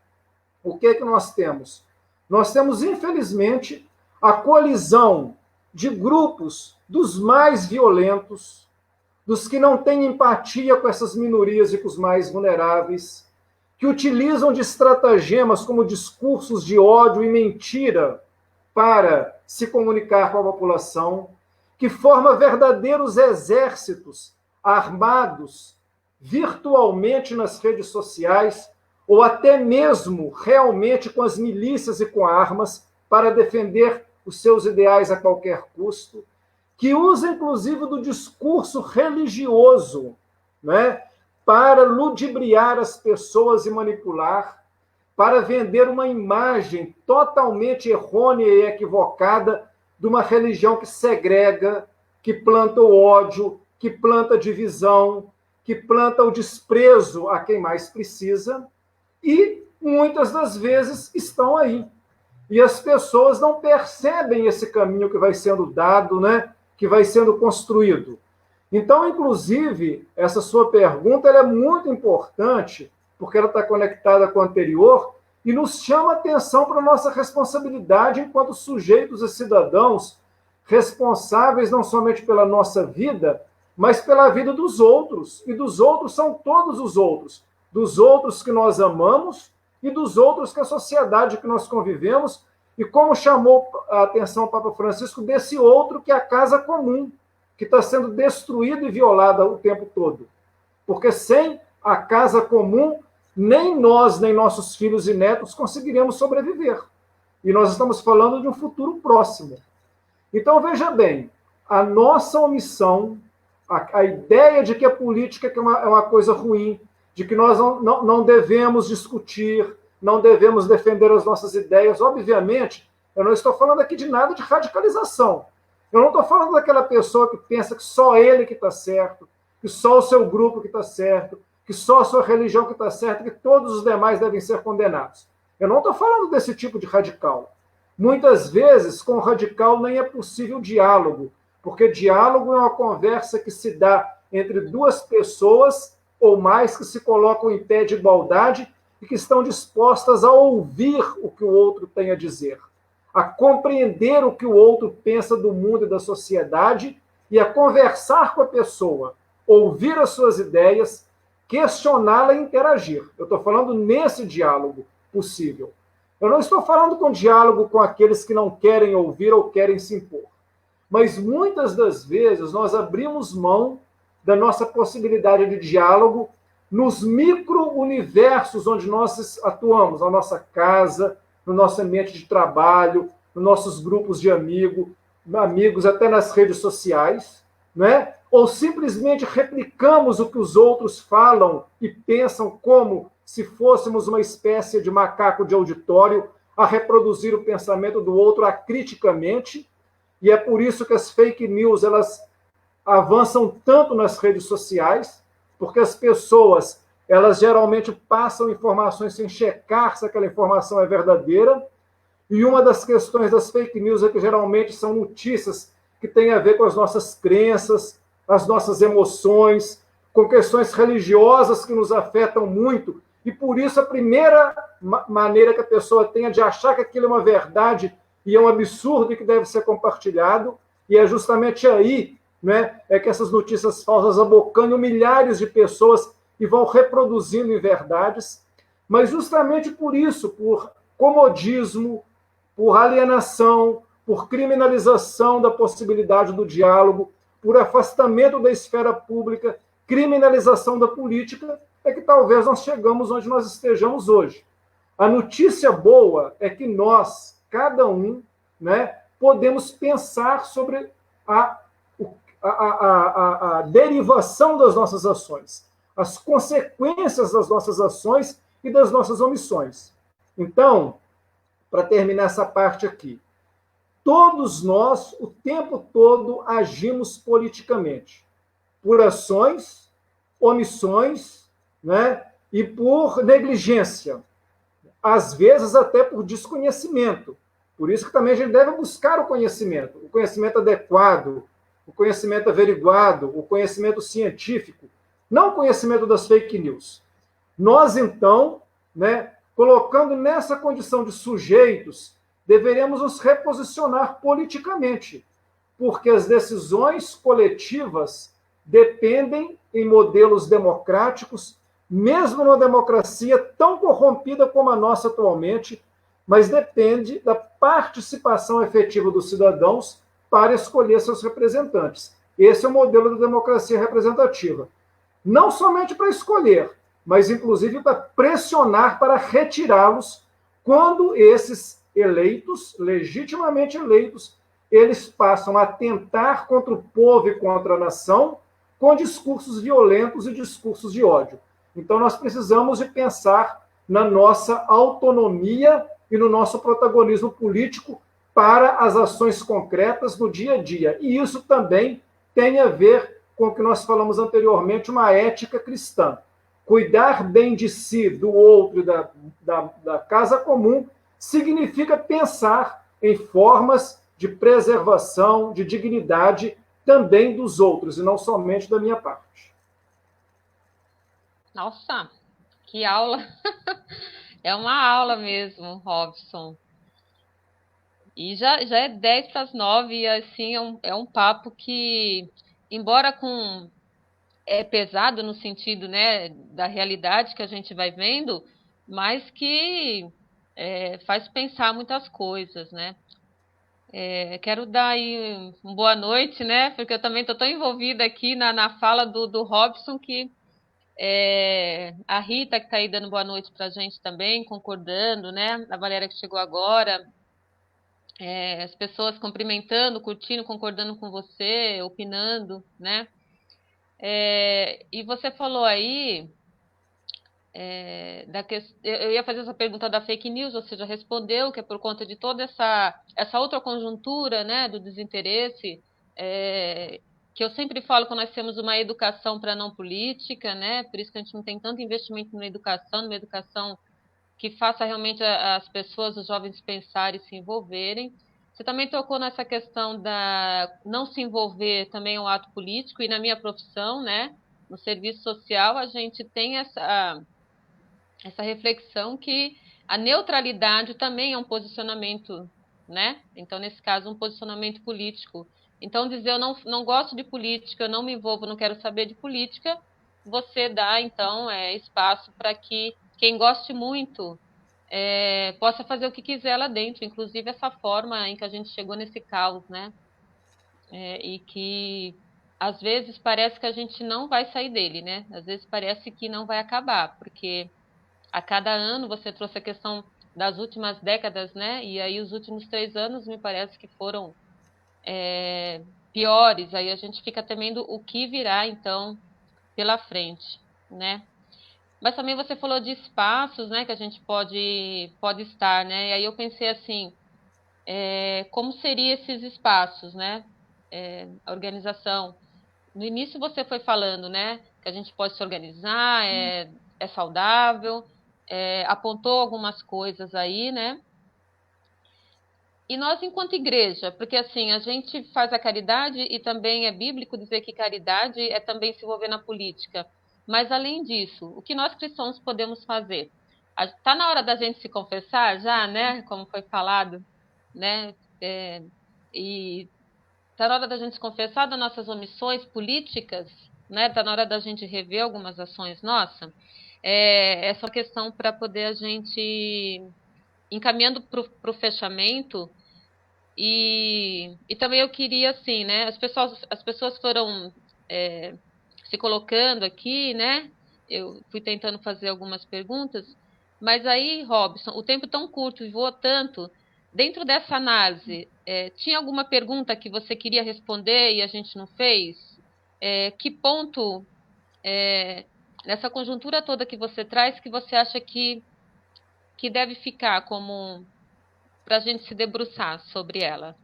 o que é que nós temos? Nós temos, infelizmente, a colisão de grupos dos mais violentos, dos que não têm empatia com essas minorias e com os mais vulneráveis, que utilizam de estratagemas como discursos de ódio e mentira para se comunicar com a população, que forma verdadeiros exércitos armados virtualmente nas redes sociais, ou até mesmo realmente com as milícias e com armas para defender os seus ideais a qualquer custo, que usa inclusive do discurso religioso, né, para ludibriar as pessoas e manipular, para vender uma imagem totalmente errônea e equivocada de uma religião que segrega, que planta o ódio, que planta a divisão, que planta o desprezo a quem mais precisa, e muitas das vezes estão aí. E as pessoas não percebem esse caminho que vai sendo dado, né, que vai sendo construído. Então, inclusive, essa sua pergunta ela é muito importante, porque ela está conectada com a anterior, e nos chama a atenção para a nossa responsabilidade enquanto sujeitos e cidadãos responsáveis não somente pela nossa vida, mas pela vida dos outros. E dos outros são todos os outros. Dos outros que nós amamos e dos outros que a sociedade que nós convivemos, e como chamou a atenção o Papa Francisco, desse outro que é a casa comum, que está sendo destruída e violada o tempo todo. Porque sem a casa comum, nem nós, nem nossos filhos e netos conseguiremos sobreviver. E nós estamos falando de um futuro próximo. Então, veja bem, a nossa omissão, a ideia de que a política é uma coisa ruim, de que nós não devemos discutir, não devemos defender as nossas ideias. Obviamente, eu não estou falando aqui de nada de radicalização. Eu não estou falando daquela pessoa que pensa que só ele que está certo, que só o seu grupo que está certo, que só a sua religião que está certa, que todos os demais devem ser condenados. Eu não estou falando desse tipo de radical. Muitas vezes, com o radical nem é possível diálogo, porque diálogo é uma conversa que se dá entre duas pessoas ou mais que se colocam em pé de igualdade e que estão dispostas a ouvir o que o outro tem a dizer, a compreender o que o outro pensa do mundo e da sociedade e a conversar com a pessoa, ouvir as suas ideias, questioná-la e interagir. Eu estou falando nesse diálogo possível. Eu não estou falando com diálogo com aqueles que não querem ouvir ou querem se impor. Mas muitas das vezes nós abrimos mão da nossa possibilidade de diálogo nos micro-universos onde nós atuamos, na nossa casa, no nosso ambiente de trabalho, nos nossos grupos de amigos, até nas redes sociais, né? Ou simplesmente replicamos o que os outros falam e pensam como se fôssemos uma espécie de macaco de auditório a reproduzir o pensamento do outro acriticamente, e é por isso que as fake news elas avançam tanto nas redes sociais, porque as pessoas elas geralmente passam informações sem checar se aquela informação é verdadeira, e uma das questões das fake news é que geralmente são notícias que têm a ver com as nossas crenças, as nossas emoções, com questões religiosas que nos afetam muito, e por isso a primeira maneira que a pessoa tenha de achar que aquilo é uma verdade e é um absurdo e que deve ser compartilhado, e é justamente aí, né, é que essas notícias falsas abocanham milhares de pessoas e vão reproduzindo em verdades. Mas justamente por isso, por comodismo, por alienação, por criminalização da possibilidade do diálogo, por afastamento da esfera pública, criminalização da política, é que talvez nós chegamos onde nós estejamos hoje. A notícia boa é que nós, cada um, né, podemos pensar sobre a derivação das nossas ações, as consequências das nossas ações e das nossas omissões. Então, para terminar essa parte aqui, todos nós, o tempo todo, agimos politicamente, por ações, omissões, né, e por negligência, às vezes até por desconhecimento. Por isso que também a gente deve buscar o conhecimento adequado, o conhecimento averiguado, o conhecimento científico, não o conhecimento das fake news. Nós, então, né, colocando nessa condição de sujeitos, deveremos nos reposicionar politicamente, porque as decisões coletivas dependem em modelos democráticos, mesmo numa democracia tão corrompida como a nossa atualmente, mas depende da participação efetiva dos cidadãos para escolher seus representantes. Esse é o modelo da democracia representativa. Não somente para escolher, mas inclusive para pressionar para retirá-los quando esses eleitos, legitimamente eleitos, eles passam a atentar contra o povo e contra a nação com discursos violentos e discursos de ódio. Então, nós precisamos de pensar na nossa autonomia e no nosso protagonismo político para as ações concretas no dia a dia. E isso também tem a ver com o que nós falamos anteriormente, uma ética cristã. Cuidar bem de si, do outro e da casa comum significa pensar em formas de preservação, de dignidade também dos outros, e não somente da minha parte. Nossa, que aula! É uma aula mesmo, Robson. E já é 10 para as 9, e assim é um papo que, embora é pesado no sentido, né, da realidade que a gente vai vendo, mas que faz pensar muitas coisas, né? Quero dar aí uma boa noite, né? Porque eu também estou tão envolvida aqui na fala do Robson que a Rita que está aí dando boa noite para a gente também, concordando, né? A Valéria que chegou agora, as pessoas cumprimentando, curtindo, concordando com você, opinando, né? E você falou aí eu ia fazer essa pergunta da fake news, ou seja, respondeu que é por conta de toda essa outra conjuntura, né, do desinteresse, que eu sempre falo que nós temos uma educação para não política, né, por isso que a gente não tem tanto investimento numa educação que faça realmente as pessoas, os jovens pensarem e se envolverem. Você também tocou nessa questão da não se envolver também é um ato político, e na minha profissão, né, no serviço social, a gente tem essa reflexão que a neutralidade também é um posicionamento, né? Então, nesse caso, um posicionamento político. Então, dizer eu não gosto de política, eu não me envolvo, não quero saber de política, você dá, então, espaço para que quem goste muito possa fazer o que quiser lá dentro, inclusive essa forma em que a gente chegou nesse caos, né? E que às vezes parece que a gente não vai sair dele, né? Às vezes parece que não vai acabar, porque a cada ano você trouxe a questão das últimas décadas, né? E aí os últimos 3 anos me parece que foram piores. Aí a gente fica temendo o que virá, então, pela frente, né? Mas também você falou de espaços, né? Que a gente pode estar, né? E aí eu pensei assim, como seriam esses espaços, né? A organização. No início você foi falando, né? Que a gente pode se organizar, é saudável, apontou algumas coisas aí, né? E nós, enquanto igreja, porque assim, a gente faz a caridade e também é bíblico dizer que caridade é também se envolver na política. Mas, além disso, o que nós cristãos podemos fazer? Está na hora da gente se confessar já, né? Como foi falado, né? E está na hora da gente se confessar das nossas omissões políticas, né? Está na hora da gente rever algumas ações nossas. essa questão para poder a gente ir encaminhando para o fechamento. E também eu queria, assim, né? As pessoas foram se colocando aqui, né? Eu fui tentando fazer algumas perguntas, mas aí, Robson, o tempo tão curto e voou tanto. Dentro dessa análise, tinha alguma pergunta que você queria responder e a gente não fez? Que ponto, nessa conjuntura toda que você traz, que você acha que deve ficar como para a gente se debruçar sobre ela?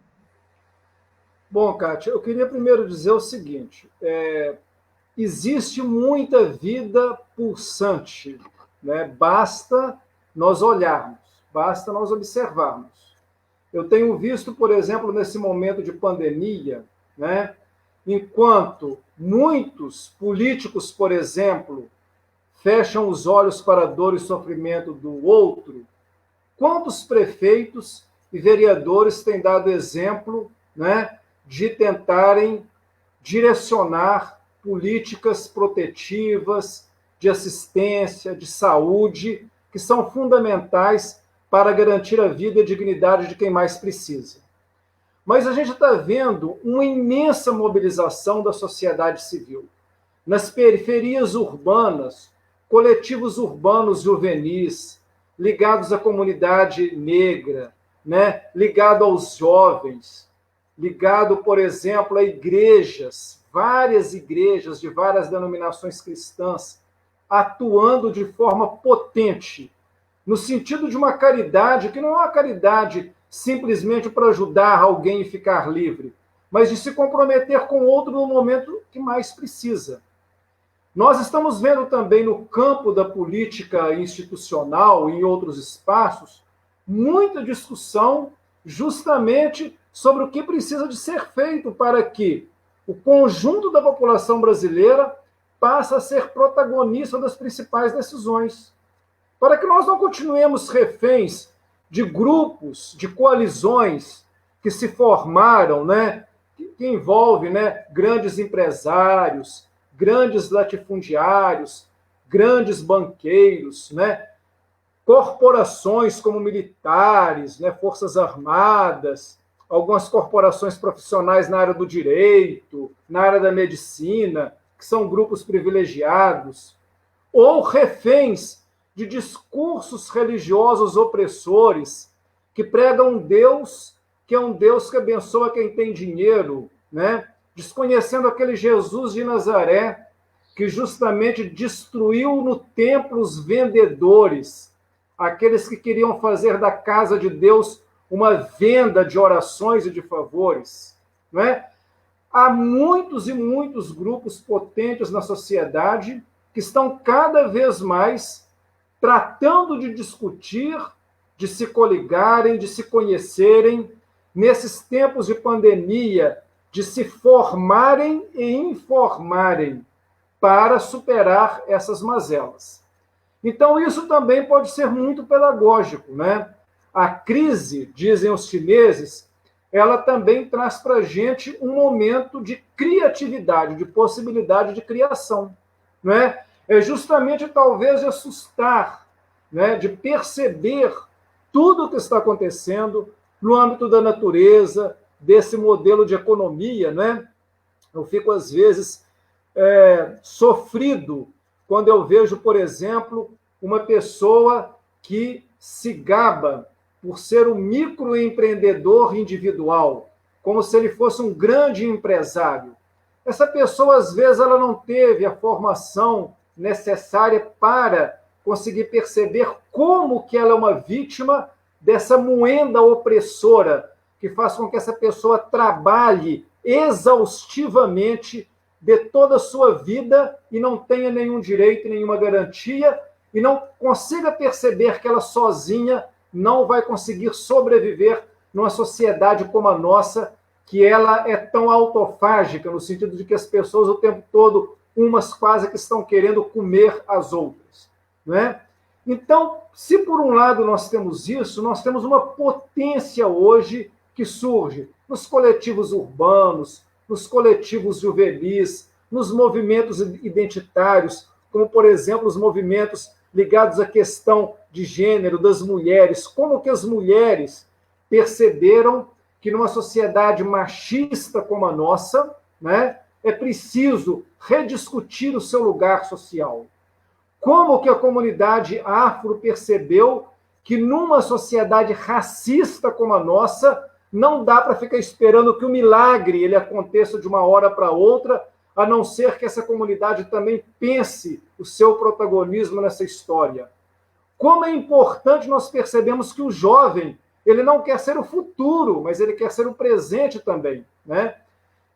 Bom, Kátia, eu queria primeiro dizer o seguinte: existe muita vida pulsante, né? Basta nós olharmos, basta nós observarmos. Eu tenho visto, por exemplo, nesse momento de pandemia, né? Enquanto muitos políticos, por exemplo, fecham os olhos para a dor e sofrimento do outro, quantos prefeitos e vereadores têm dado exemplo, né, de tentarem direcionar políticas protetivas, de assistência, de saúde, que são fundamentais para garantir a vida e a dignidade de quem mais precisa. Mas a gente está vendo uma imensa mobilização da sociedade civil. Nas periferias urbanas, coletivos urbanos juvenis, ligados à comunidade negra, né? Ligado aos jovens, ligado, por exemplo, a igrejas, várias igrejas de várias denominações cristãs, atuando de forma potente, no sentido de uma caridade que não é uma caridade simplesmente para ajudar alguém e ficar livre, mas de se comprometer com o outro no momento que mais precisa. Nós estamos vendo também no campo da política institucional e em outros espaços muita discussão justamente sobre o que precisa de ser feito para que o conjunto da população brasileira passe a ser protagonista das principais decisões. Para que nós não continuemos reféns de grupos, de coalizões que se formaram, né, que envolvem, né, grandes empresários, grandes latifundiários, grandes banqueiros, né, corporações como militares, né, forças armadas, algumas corporações profissionais na área do direito, na área da medicina, que são grupos privilegiados, ou reféns de discursos religiosos opressores que pregam um Deus que é um Deus que abençoa quem tem dinheiro, né? Desconhecendo aquele Jesus de Nazaré que justamente destruiu no templo os vendedores, aqueles que queriam fazer da casa de Deus uma venda de orações e de favores, não é? Há muitos e muitos grupos potentes na sociedade que estão cada vez mais tratando de discutir, de se coligarem, de se conhecerem, nesses tempos de pandemia, de se formarem e informarem para superar essas mazelas. Então, isso também pode ser muito pedagógico, né? A crise, dizem os chineses, ela também traz para a gente um momento de criatividade, de possibilidade de criação, né? É justamente, talvez, de assustar, né? De perceber tudo o que está acontecendo no âmbito da natureza, desse modelo de economia, né? Eu fico, às vezes, sofrido quando eu vejo, por exemplo, uma pessoa que se gaba por ser um microempreendedor individual, como se ele fosse um grande empresário. Essa pessoa, às vezes, ela não teve a formação necessária para conseguir perceber como que ela é uma vítima dessa moenda opressora, que faz com que essa pessoa trabalhe exaustivamente de toda a sua vida e não tenha nenhum direito, nenhuma garantia, e não consiga perceber que ela sozinha não vai conseguir sobreviver numa sociedade como a nossa, que ela é tão autofágica, no sentido de que as pessoas o tempo todo, umas quase que estão querendo comer as outras, não é? Então, se por um lado nós temos isso, nós temos uma potência hoje que surge nos coletivos urbanos, nos coletivos juvenis, nos movimentos identitários, como, por exemplo, os movimentos ligados à questão de gênero das mulheres, como que as mulheres perceberam que numa sociedade machista como a nossa, né, é preciso rediscutir o seu lugar social. Como que a comunidade afro percebeu que numa sociedade racista como a nossa, não dá para ficar esperando que o milagre ele aconteça de uma hora para outra, a não ser que essa comunidade também pense o seu protagonismo nessa história. Como é importante nós percebemos que o jovem, ele não quer ser o futuro, mas ele quer ser o presente também, né?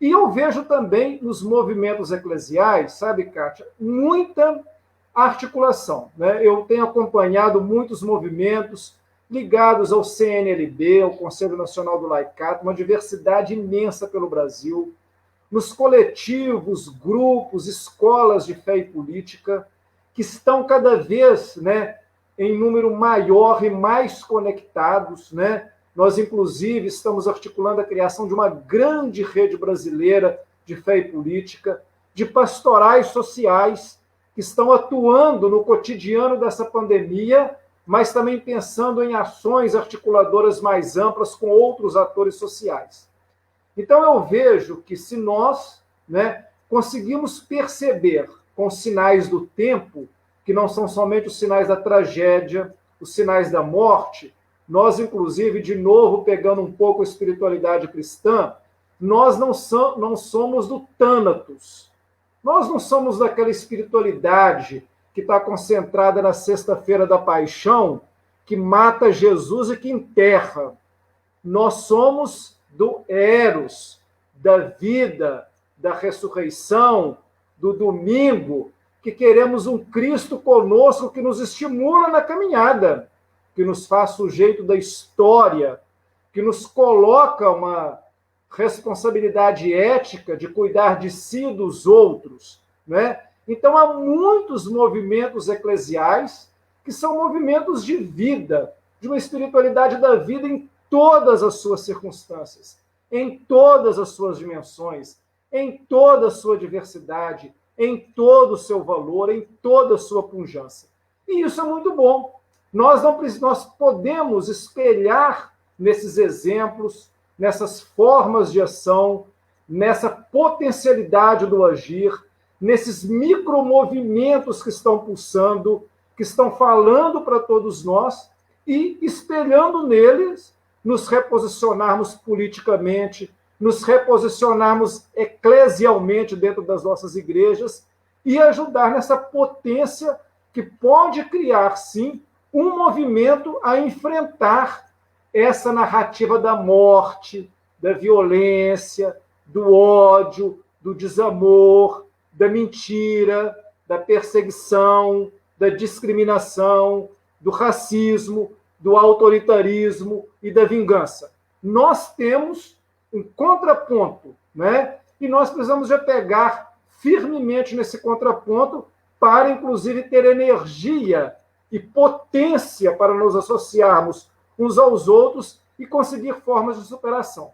E eu vejo também nos movimentos eclesiais, sabe, Kátia, muita articulação, né? Eu tenho acompanhado muitos movimentos ligados ao CNLB, ao Conselho Nacional do Laicato, uma diversidade imensa pelo Brasil, nos coletivos, grupos, escolas de fé e política, que estão cada vez, né, em número maior e mais conectados, né? Nós, inclusive, estamos articulando a criação de uma grande rede brasileira de fé e política, de pastorais sociais que estão atuando no cotidiano dessa pandemia, mas também pensando em ações articuladoras mais amplas com outros atores sociais. Então, eu vejo que se nós, né, conseguimos perceber com os sinais do tempo, que não são somente os sinais da tragédia, os sinais da morte, nós, inclusive, de novo, pegando um pouco a espiritualidade cristã, nós não somos do Thanatos. Nós não somos daquela espiritualidade que está concentrada na sexta-feira da paixão, que mata Jesus e que enterra. Nós somos do Eros, da vida, da ressurreição, do domingo, que queremos um Cristo conosco que nos estimula na caminhada, que nos faz sujeito da história, que nos coloca uma responsabilidade ética de cuidar de si e dos outros, né? Então, há muitos movimentos eclesiais que são movimentos de vida, de uma espiritualidade da vida em todas as suas circunstâncias, em todas as suas dimensões, em toda a sua diversidade, em todo o seu valor, em toda a sua pujança. E isso é muito bom. Nós podemos espelhar nesses exemplos, nessas formas de ação, nessa potencialidade do agir, nesses micromovimentos que estão pulsando, que estão falando para todos nós e espelhando neles, nos reposicionarmos politicamente, nos reposicionarmos eclesialmente dentro das nossas igrejas e ajudar nessa potência que pode criar, sim, um movimento a enfrentar essa narrativa da morte, da violência, do ódio, do desamor, da mentira, da perseguição, da discriminação, do racismo, do autoritarismo e da vingança. Nós temos um contraponto, né? E nós precisamos já pegar firmemente nesse contraponto para, inclusive, ter energia e potência para nos associarmos uns aos outros e conseguir formas de superação.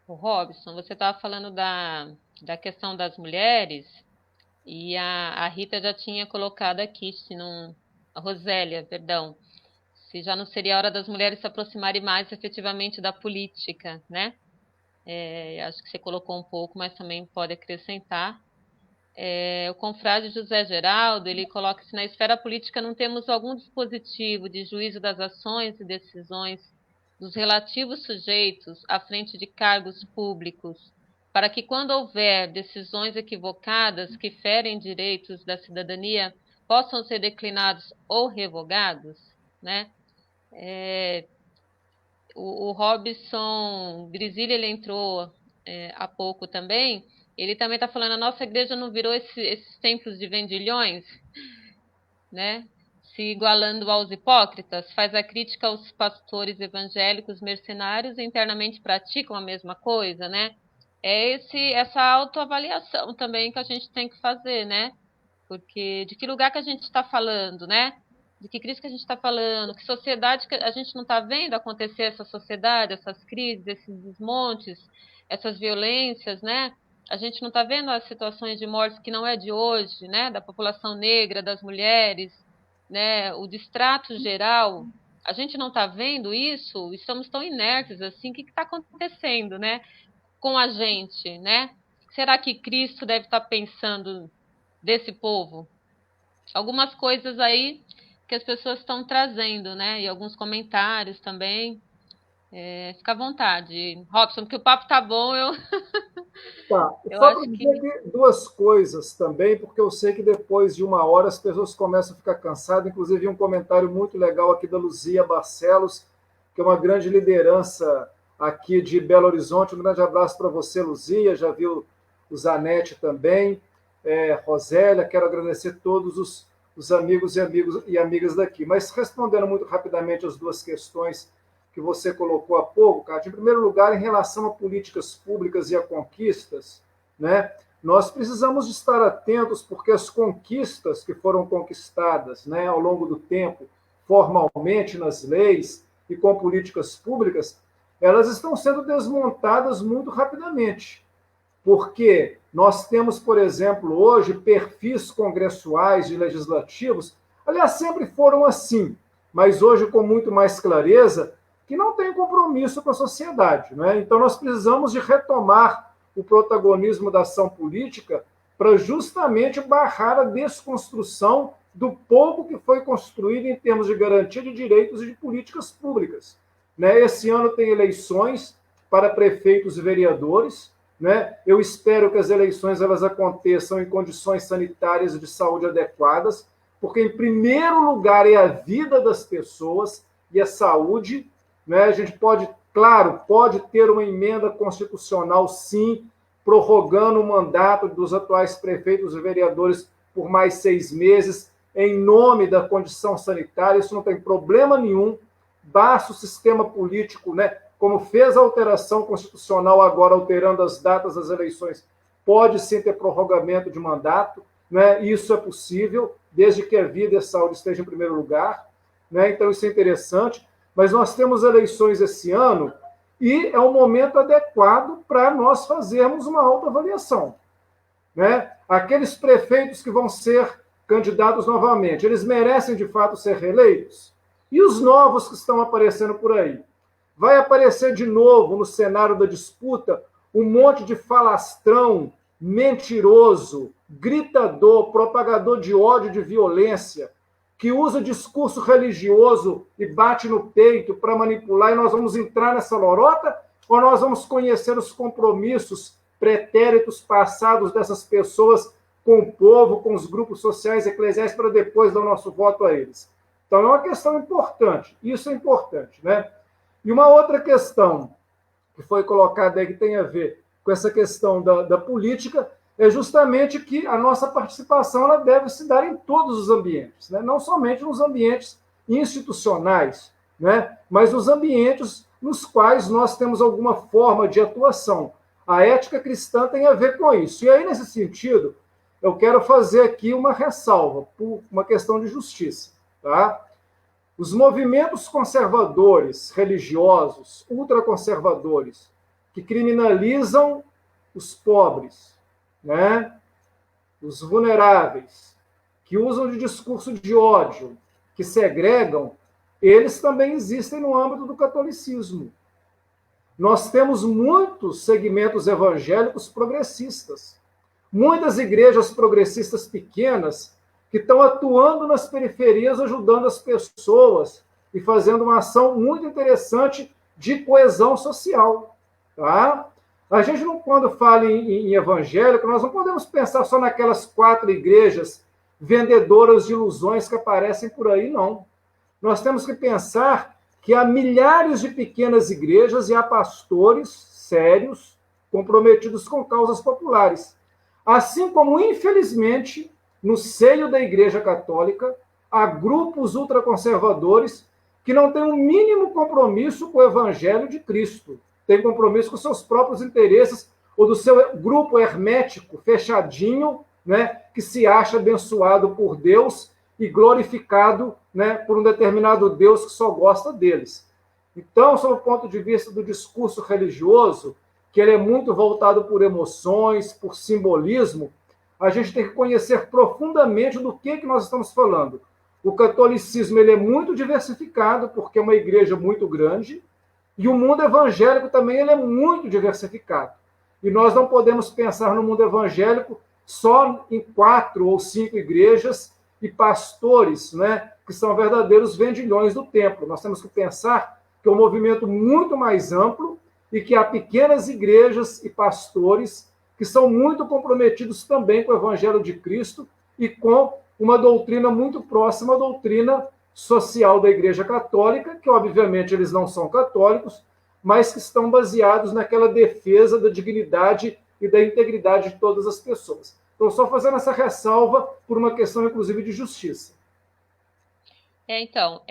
O Robson, você estava falando da questão das mulheres e a Rita já tinha colocado aqui, se não, a Rosélia, perdão, se já não seria a hora das mulheres se aproximarem mais efetivamente da política, né? Acho que você colocou um pouco, mas também pode acrescentar. O confrade José Geraldo, ele coloca que se na esfera política não temos algum dispositivo de juízo das ações e decisões dos relativos sujeitos à frente de cargos públicos, para que quando houver decisões equivocadas que ferem direitos da cidadania, possam ser declinados ou revogados, né? O Robson Grisili, ele entrou há pouco também. Ele também está falando, a nossa igreja não virou esses templos de vendilhões, né? Se igualando aos hipócritas, faz a crítica aos pastores evangélicos mercenários e internamente praticam a mesma coisa, né? Essa autoavaliação também que a gente tem que fazer, né? Porque de que lugar que a gente está falando, né? De que crise que a gente está falando? Que sociedade que a gente não está vendo acontecer essa sociedade, essas crises, esses desmontes, essas violências, né? A gente não está vendo as situações de mortes que não é de hoje, né? Da população negra, das mulheres, né? O distrato geral. A gente não está vendo isso? Estamos tão inertes assim. O que está acontecendo, né? Com a gente, né? Será que Cristo deve estar pensando desse povo? Algumas coisas aí que as pessoas estão trazendo, né? E alguns comentários também. Fica à vontade, Robson, porque o papo tá bom, Tá. eu Só para acho dizer que que duas coisas também, porque eu sei que depois de uma hora as pessoas começam a ficar cansadas. Inclusive, um comentário muito legal aqui da Luzia Barcelos, que é uma grande liderança aqui de Belo Horizonte. Um grande abraço para você, Luzia. Já viu o Zanetti também. Rosélia, quero agradecer todos os amigos e amigas daqui. Mas respondendo muito rapidamente as duas questões que você colocou há pouco, Cátia, em primeiro lugar, em relação a políticas públicas e a conquistas, né, nós precisamos de estar atentos, porque as conquistas que foram conquistadas, né, ao longo do tempo, formalmente nas leis e com políticas públicas, elas estão sendo desmontadas muito rapidamente. Porque nós temos, por exemplo, hoje, perfis congressuais e legislativos, aliás, sempre foram assim, mas hoje com muito mais clareza, que não tem compromisso com a sociedade. Né? Então, nós precisamos de retomar o protagonismo da ação política para justamente barrar a desconstrução do pouco que foi construído em termos de garantia de direitos e de políticas públicas. Né? Esse ano tem eleições para prefeitos e vereadores. Né? Eu espero que as eleições elas aconteçam em condições sanitárias e de saúde adequadas, porque, em primeiro lugar, é a vida das pessoas e a saúde. Né? A gente pode, claro, pode ter uma emenda constitucional, sim, prorrogando o mandato dos atuais prefeitos e vereadores por mais 6 meses, em nome da condição sanitária. Isso não tem problema nenhum. Basta o sistema político, né, como fez a alteração constitucional agora, alterando as datas das eleições, pode sim ter prorrogamento de mandato. Né? Isso é possível, desde que a vida e a saúde estejam em primeiro lugar. Né? Então, isso é interessante. Mas nós temos eleições esse ano e é um momento adequado para nós fazermos uma autoavaliação. Né? Aqueles prefeitos que vão ser candidatos novamente, eles merecem de fato ser reeleitos? E os novos que estão aparecendo por aí? Vai aparecer de novo no cenário da disputa um monte de falastrão, mentiroso, gritador, propagador de ódio e de violência, que usa discurso religioso e bate no peito para manipular, e nós vamos entrar nessa lorota? Ou nós vamos conhecer os compromissos pretéritos passados dessas pessoas com o povo, com os grupos sociais e eclesiais, para depois dar o nosso voto a eles? Então, é uma questão importante. Isso é importante, né? E uma outra questão que foi colocada aí, que tem a ver com essa questão da política, é justamente que a nossa participação ela deve se dar em todos os ambientes, né? Não somente nos ambientes institucionais, né? Mas nos ambientes nos quais nós temos alguma forma de atuação. A ética cristã tem a ver com isso. E aí, nesse sentido, eu quero fazer aqui uma ressalva, por uma questão de justiça. Tá? Os movimentos conservadores, religiosos, ultraconservadores, que criminalizam os pobres, né? Os vulneráveis, que usam de discurso de ódio, que segregam, eles também existem no âmbito do catolicismo. Nós temos muitos segmentos evangélicos progressistas, muitas igrejas progressistas pequenas que estão atuando nas periferias, ajudando as pessoas e fazendo uma ação muito interessante de coesão social. Tá? A gente, não, quando fala em evangélico, nós não podemos pensar só naquelas 4 igrejas vendedoras de ilusões que aparecem por aí, não. Nós temos que pensar que há milhares de pequenas igrejas e há pastores sérios, comprometidos com causas populares. Assim como, infelizmente, no seio da Igreja Católica, há grupos ultraconservadores que não têm o mínimo compromisso com o Evangelho de Cristo, têm compromisso com seus próprios interesses ou do seu grupo hermético, fechadinho, né, que se acha abençoado por Deus e glorificado, né, por um determinado Deus que só gosta deles. Então, sob o ponto de vista do discurso religioso, que ele é muito voltado por emoções, por simbolismo, a gente tem que conhecer profundamente do que nós estamos falando. O catolicismo ele é muito diversificado, porque é uma igreja muito grande, e o mundo evangélico também ele é muito diversificado. E nós não podemos pensar no mundo evangélico só em 4 ou 5 igrejas e pastores, né, que são verdadeiros vendilhões do templo. Nós temos que pensar que é um movimento muito mais amplo e que há pequenas igrejas e pastores que são muito comprometidos também com o Evangelho de Cristo e com uma doutrina muito próxima à doutrina social da Igreja Católica, que obviamente eles não são católicos, mas que estão baseados naquela defesa da dignidade e da integridade de todas as pessoas. Então, só fazendo essa ressalva por uma questão, inclusive, de justiça. Então,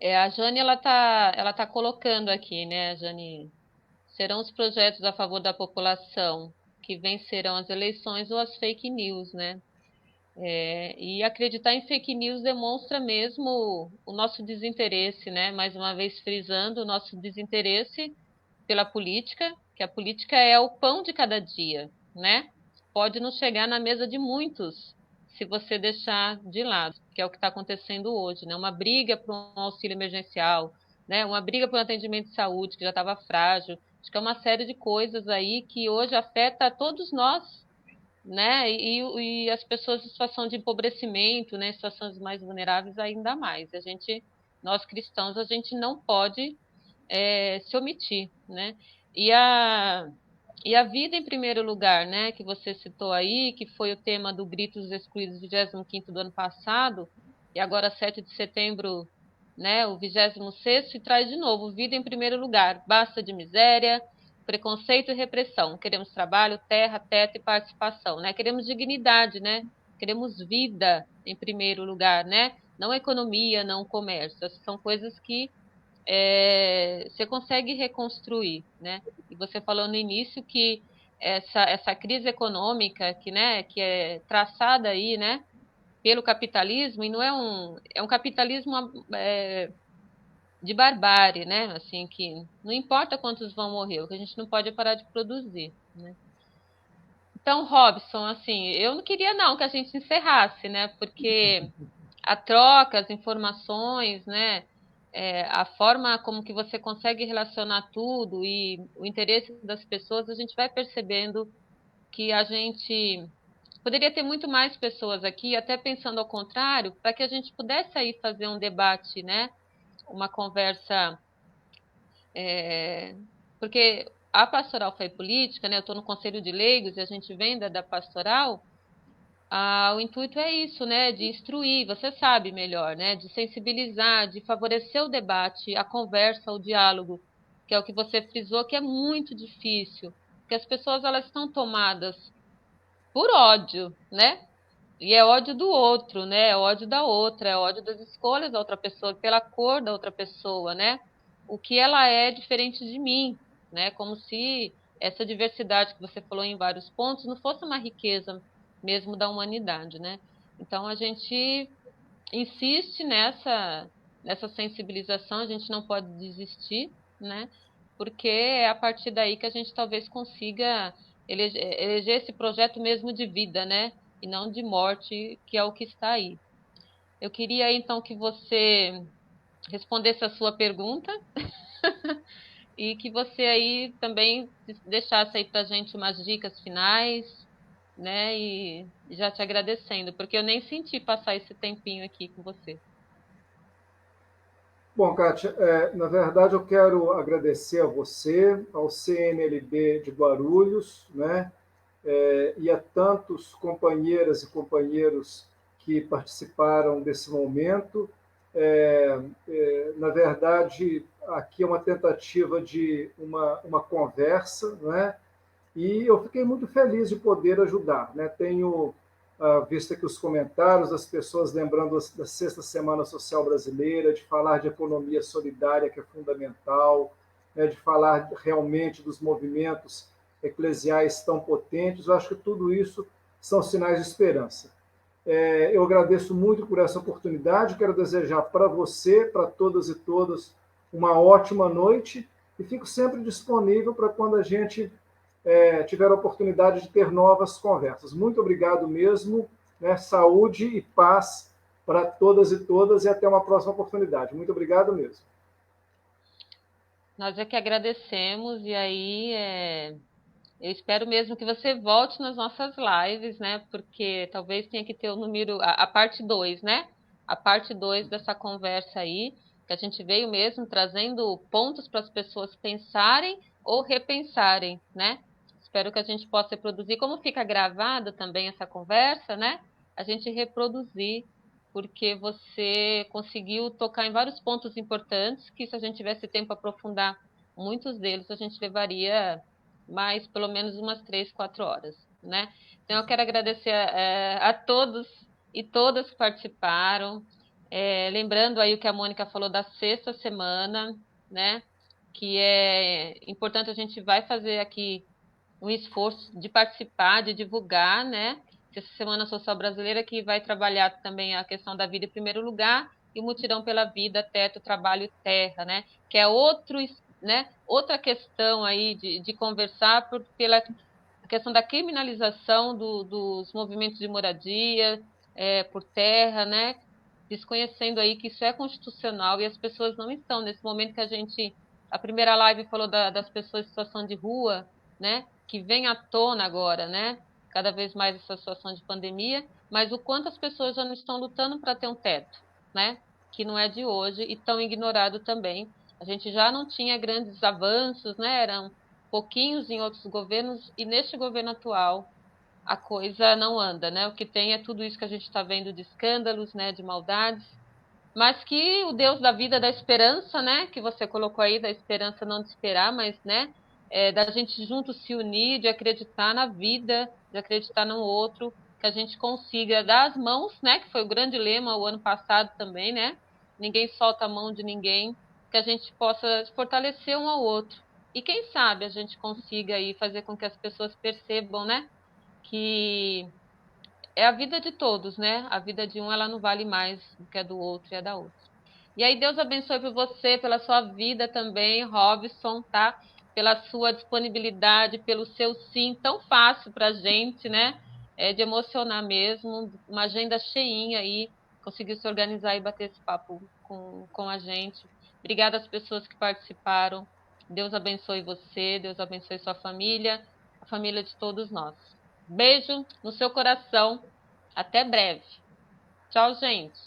a Jane, ela tá colocando aqui, né, a Jane, serão os projetos a favor da população que vencerão as eleições ou as fake news, né? E acreditar em fake news demonstra mesmo o nosso desinteresse, né? Mais uma vez frisando o nosso desinteresse pela política, que a política é o pão de cada dia, né? Pode não chegar na mesa de muitos se você deixar de lado, que é o que está acontecendo hoje, né? Uma briga por um auxílio emergencial, né? Uma briga por um atendimento de saúde que já estava frágil. Acho que é uma série de coisas aí que hoje afeta a todos nós, né? E as pessoas em situação de empobrecimento, né? Situações mais vulneráveis ainda mais. Nós cristãos, a gente não pode se omitir, né? E a vida em primeiro lugar, né? Que você citou aí, que foi o tema do Gritos Excluídos 25º do ano passado, e agora 7 de setembro, né? O 26º, e traz de novo vida em primeiro lugar. Basta de miséria, preconceito e repressão. Queremos trabalho, terra, teto e participação, né? Queremos dignidade, né? Queremos vida em primeiro lugar, né? Não economia, não comércio. Essas são coisas que você consegue reconstruir, né? E você falou no início que essa crise econômica que é traçada aí, né? Pelo capitalismo, e não é um capitalismo de barbárie, né? Assim, que não importa quantos vão morrer, o que a gente não pode é parar de produzir, né? Então, Robson, assim, eu não queria não que a gente encerrasse, né? Porque a troca, as informações, né? A forma como que você consegue relacionar tudo e o interesse das pessoas, a gente vai percebendo que a gente poderia ter muito mais pessoas aqui, até pensando ao contrário, para que a gente pudesse aí fazer um debate, né? Uma conversa, porque a pastoral foi política, né? Eu estou no Conselho de Leigos e a gente vem da pastoral. O intuito é isso, né? De instruir, você sabe melhor, né? De sensibilizar, de favorecer o debate, a conversa, o diálogo, que é o que você frisou, que é muito difícil, porque as pessoas elas estão tomadas por ódio, né? E é ódio do outro, né? É ódio da outra, é ódio das escolhas da outra pessoa, pela cor da outra pessoa, né? O que ela é diferente de mim, né? Como se essa diversidade que você falou em vários pontos não fosse uma riqueza mesmo da humanidade, né? Então a gente insiste nessa sensibilização, a gente não pode desistir, né? Porque é a partir daí que a gente talvez consiga eleger esse projeto mesmo de vida, né? E não de morte, que é o que está aí. Eu queria então que você respondesse a sua pergunta e que você aí também deixasse aí para a gente umas dicas finais, né? E já te agradecendo, porque eu nem senti passar esse tempinho aqui com você. Bom, Kátia, na verdade eu quero agradecer a você, ao CNLB de Guarulhos, né, e a tantos companheiras e companheiros que participaram desse momento. Na verdade, aqui é uma tentativa de uma conversa, né, e eu fiquei muito feliz de poder ajudar, né. Tenho visto aqui os comentários das pessoas lembrando da Sexta Semana Social Brasileira, de falar de economia solidária, que é fundamental, né, de falar realmente dos movimentos eclesiais tão potentes. Eu acho que tudo isso são sinais de esperança. Eu agradeço muito por essa oportunidade, quero desejar para você, para todas e todas, uma ótima noite e fico sempre disponível para quando a gente tiver a oportunidade de ter novas conversas. Muito obrigado mesmo, né? Saúde e paz para todas e até uma próxima oportunidade. Muito obrigado mesmo. Nós é que agradecemos, e aí eu espero mesmo que você volte nas nossas lives, né? Porque talvez tenha que ter o número, a parte 2, né? A parte 2 dessa conversa aí, que a gente veio mesmo trazendo pontos para as pessoas pensarem ou repensarem, né? Espero que a gente possa reproduzir, como fica gravada também essa conversa, né? A gente reproduzir, porque você conseguiu tocar em vários pontos importantes, que se a gente tivesse tempo para aprofundar muitos deles, a gente levaria mais pelo menos umas 3, 4 horas, né? Então eu quero agradecer a todos e todas que participaram. Lembrando aí o que a Mônica falou da sexta semana, né? Que é importante, a gente vai fazer aqui um esforço de participar, de divulgar, né? Essa Semana Social Brasileira que vai trabalhar também a questão da vida em primeiro lugar e o Mutirão pela Vida, Teto, Trabalho e Terra, né? Que é outra questão aí de conversar pela questão da criminalização dos movimentos de moradia por terra, né? Desconhecendo aí que isso é constitucional e as pessoas não estão nesse momento que a primeira live falou das pessoas em situação de rua, né? Que vem à tona agora, né? Cada vez mais essa situação de pandemia, mas o quanto as pessoas já não estão lutando para ter um teto, né? Que não é de hoje e tão ignorado também. A gente já não tinha grandes avanços, né? Eram pouquinhos em outros governos e neste governo atual a coisa não anda, né? O que tem é tudo isso que a gente está vendo de escândalos, né? De maldades, mas que o Deus da vida, da esperança, né? Que você colocou aí, da esperança não de esperar, mas, né? Da gente junto se unir, de acreditar na vida, de acreditar no outro, que a gente consiga dar as mãos, né? Que foi o grande lema o ano passado também, né? Ninguém solta a mão de ninguém, que a gente possa fortalecer um ao outro. E quem sabe a gente consiga aí fazer com que as pessoas percebam, né? Que é a vida de todos, né? A vida de um, ela não vale mais do que a do outro e a da outra. E aí, Deus abençoe por você, pela sua vida também, Robson, tá? Pela sua disponibilidade, pelo seu sim tão fácil pra gente, né? De emocionar mesmo, uma agenda cheinha aí, conseguiu se organizar e bater esse papo com a gente. Obrigada às pessoas que participaram. Deus abençoe você, Deus abençoe sua família, a família de todos nós. Beijo no seu coração. Até breve. Tchau, gente.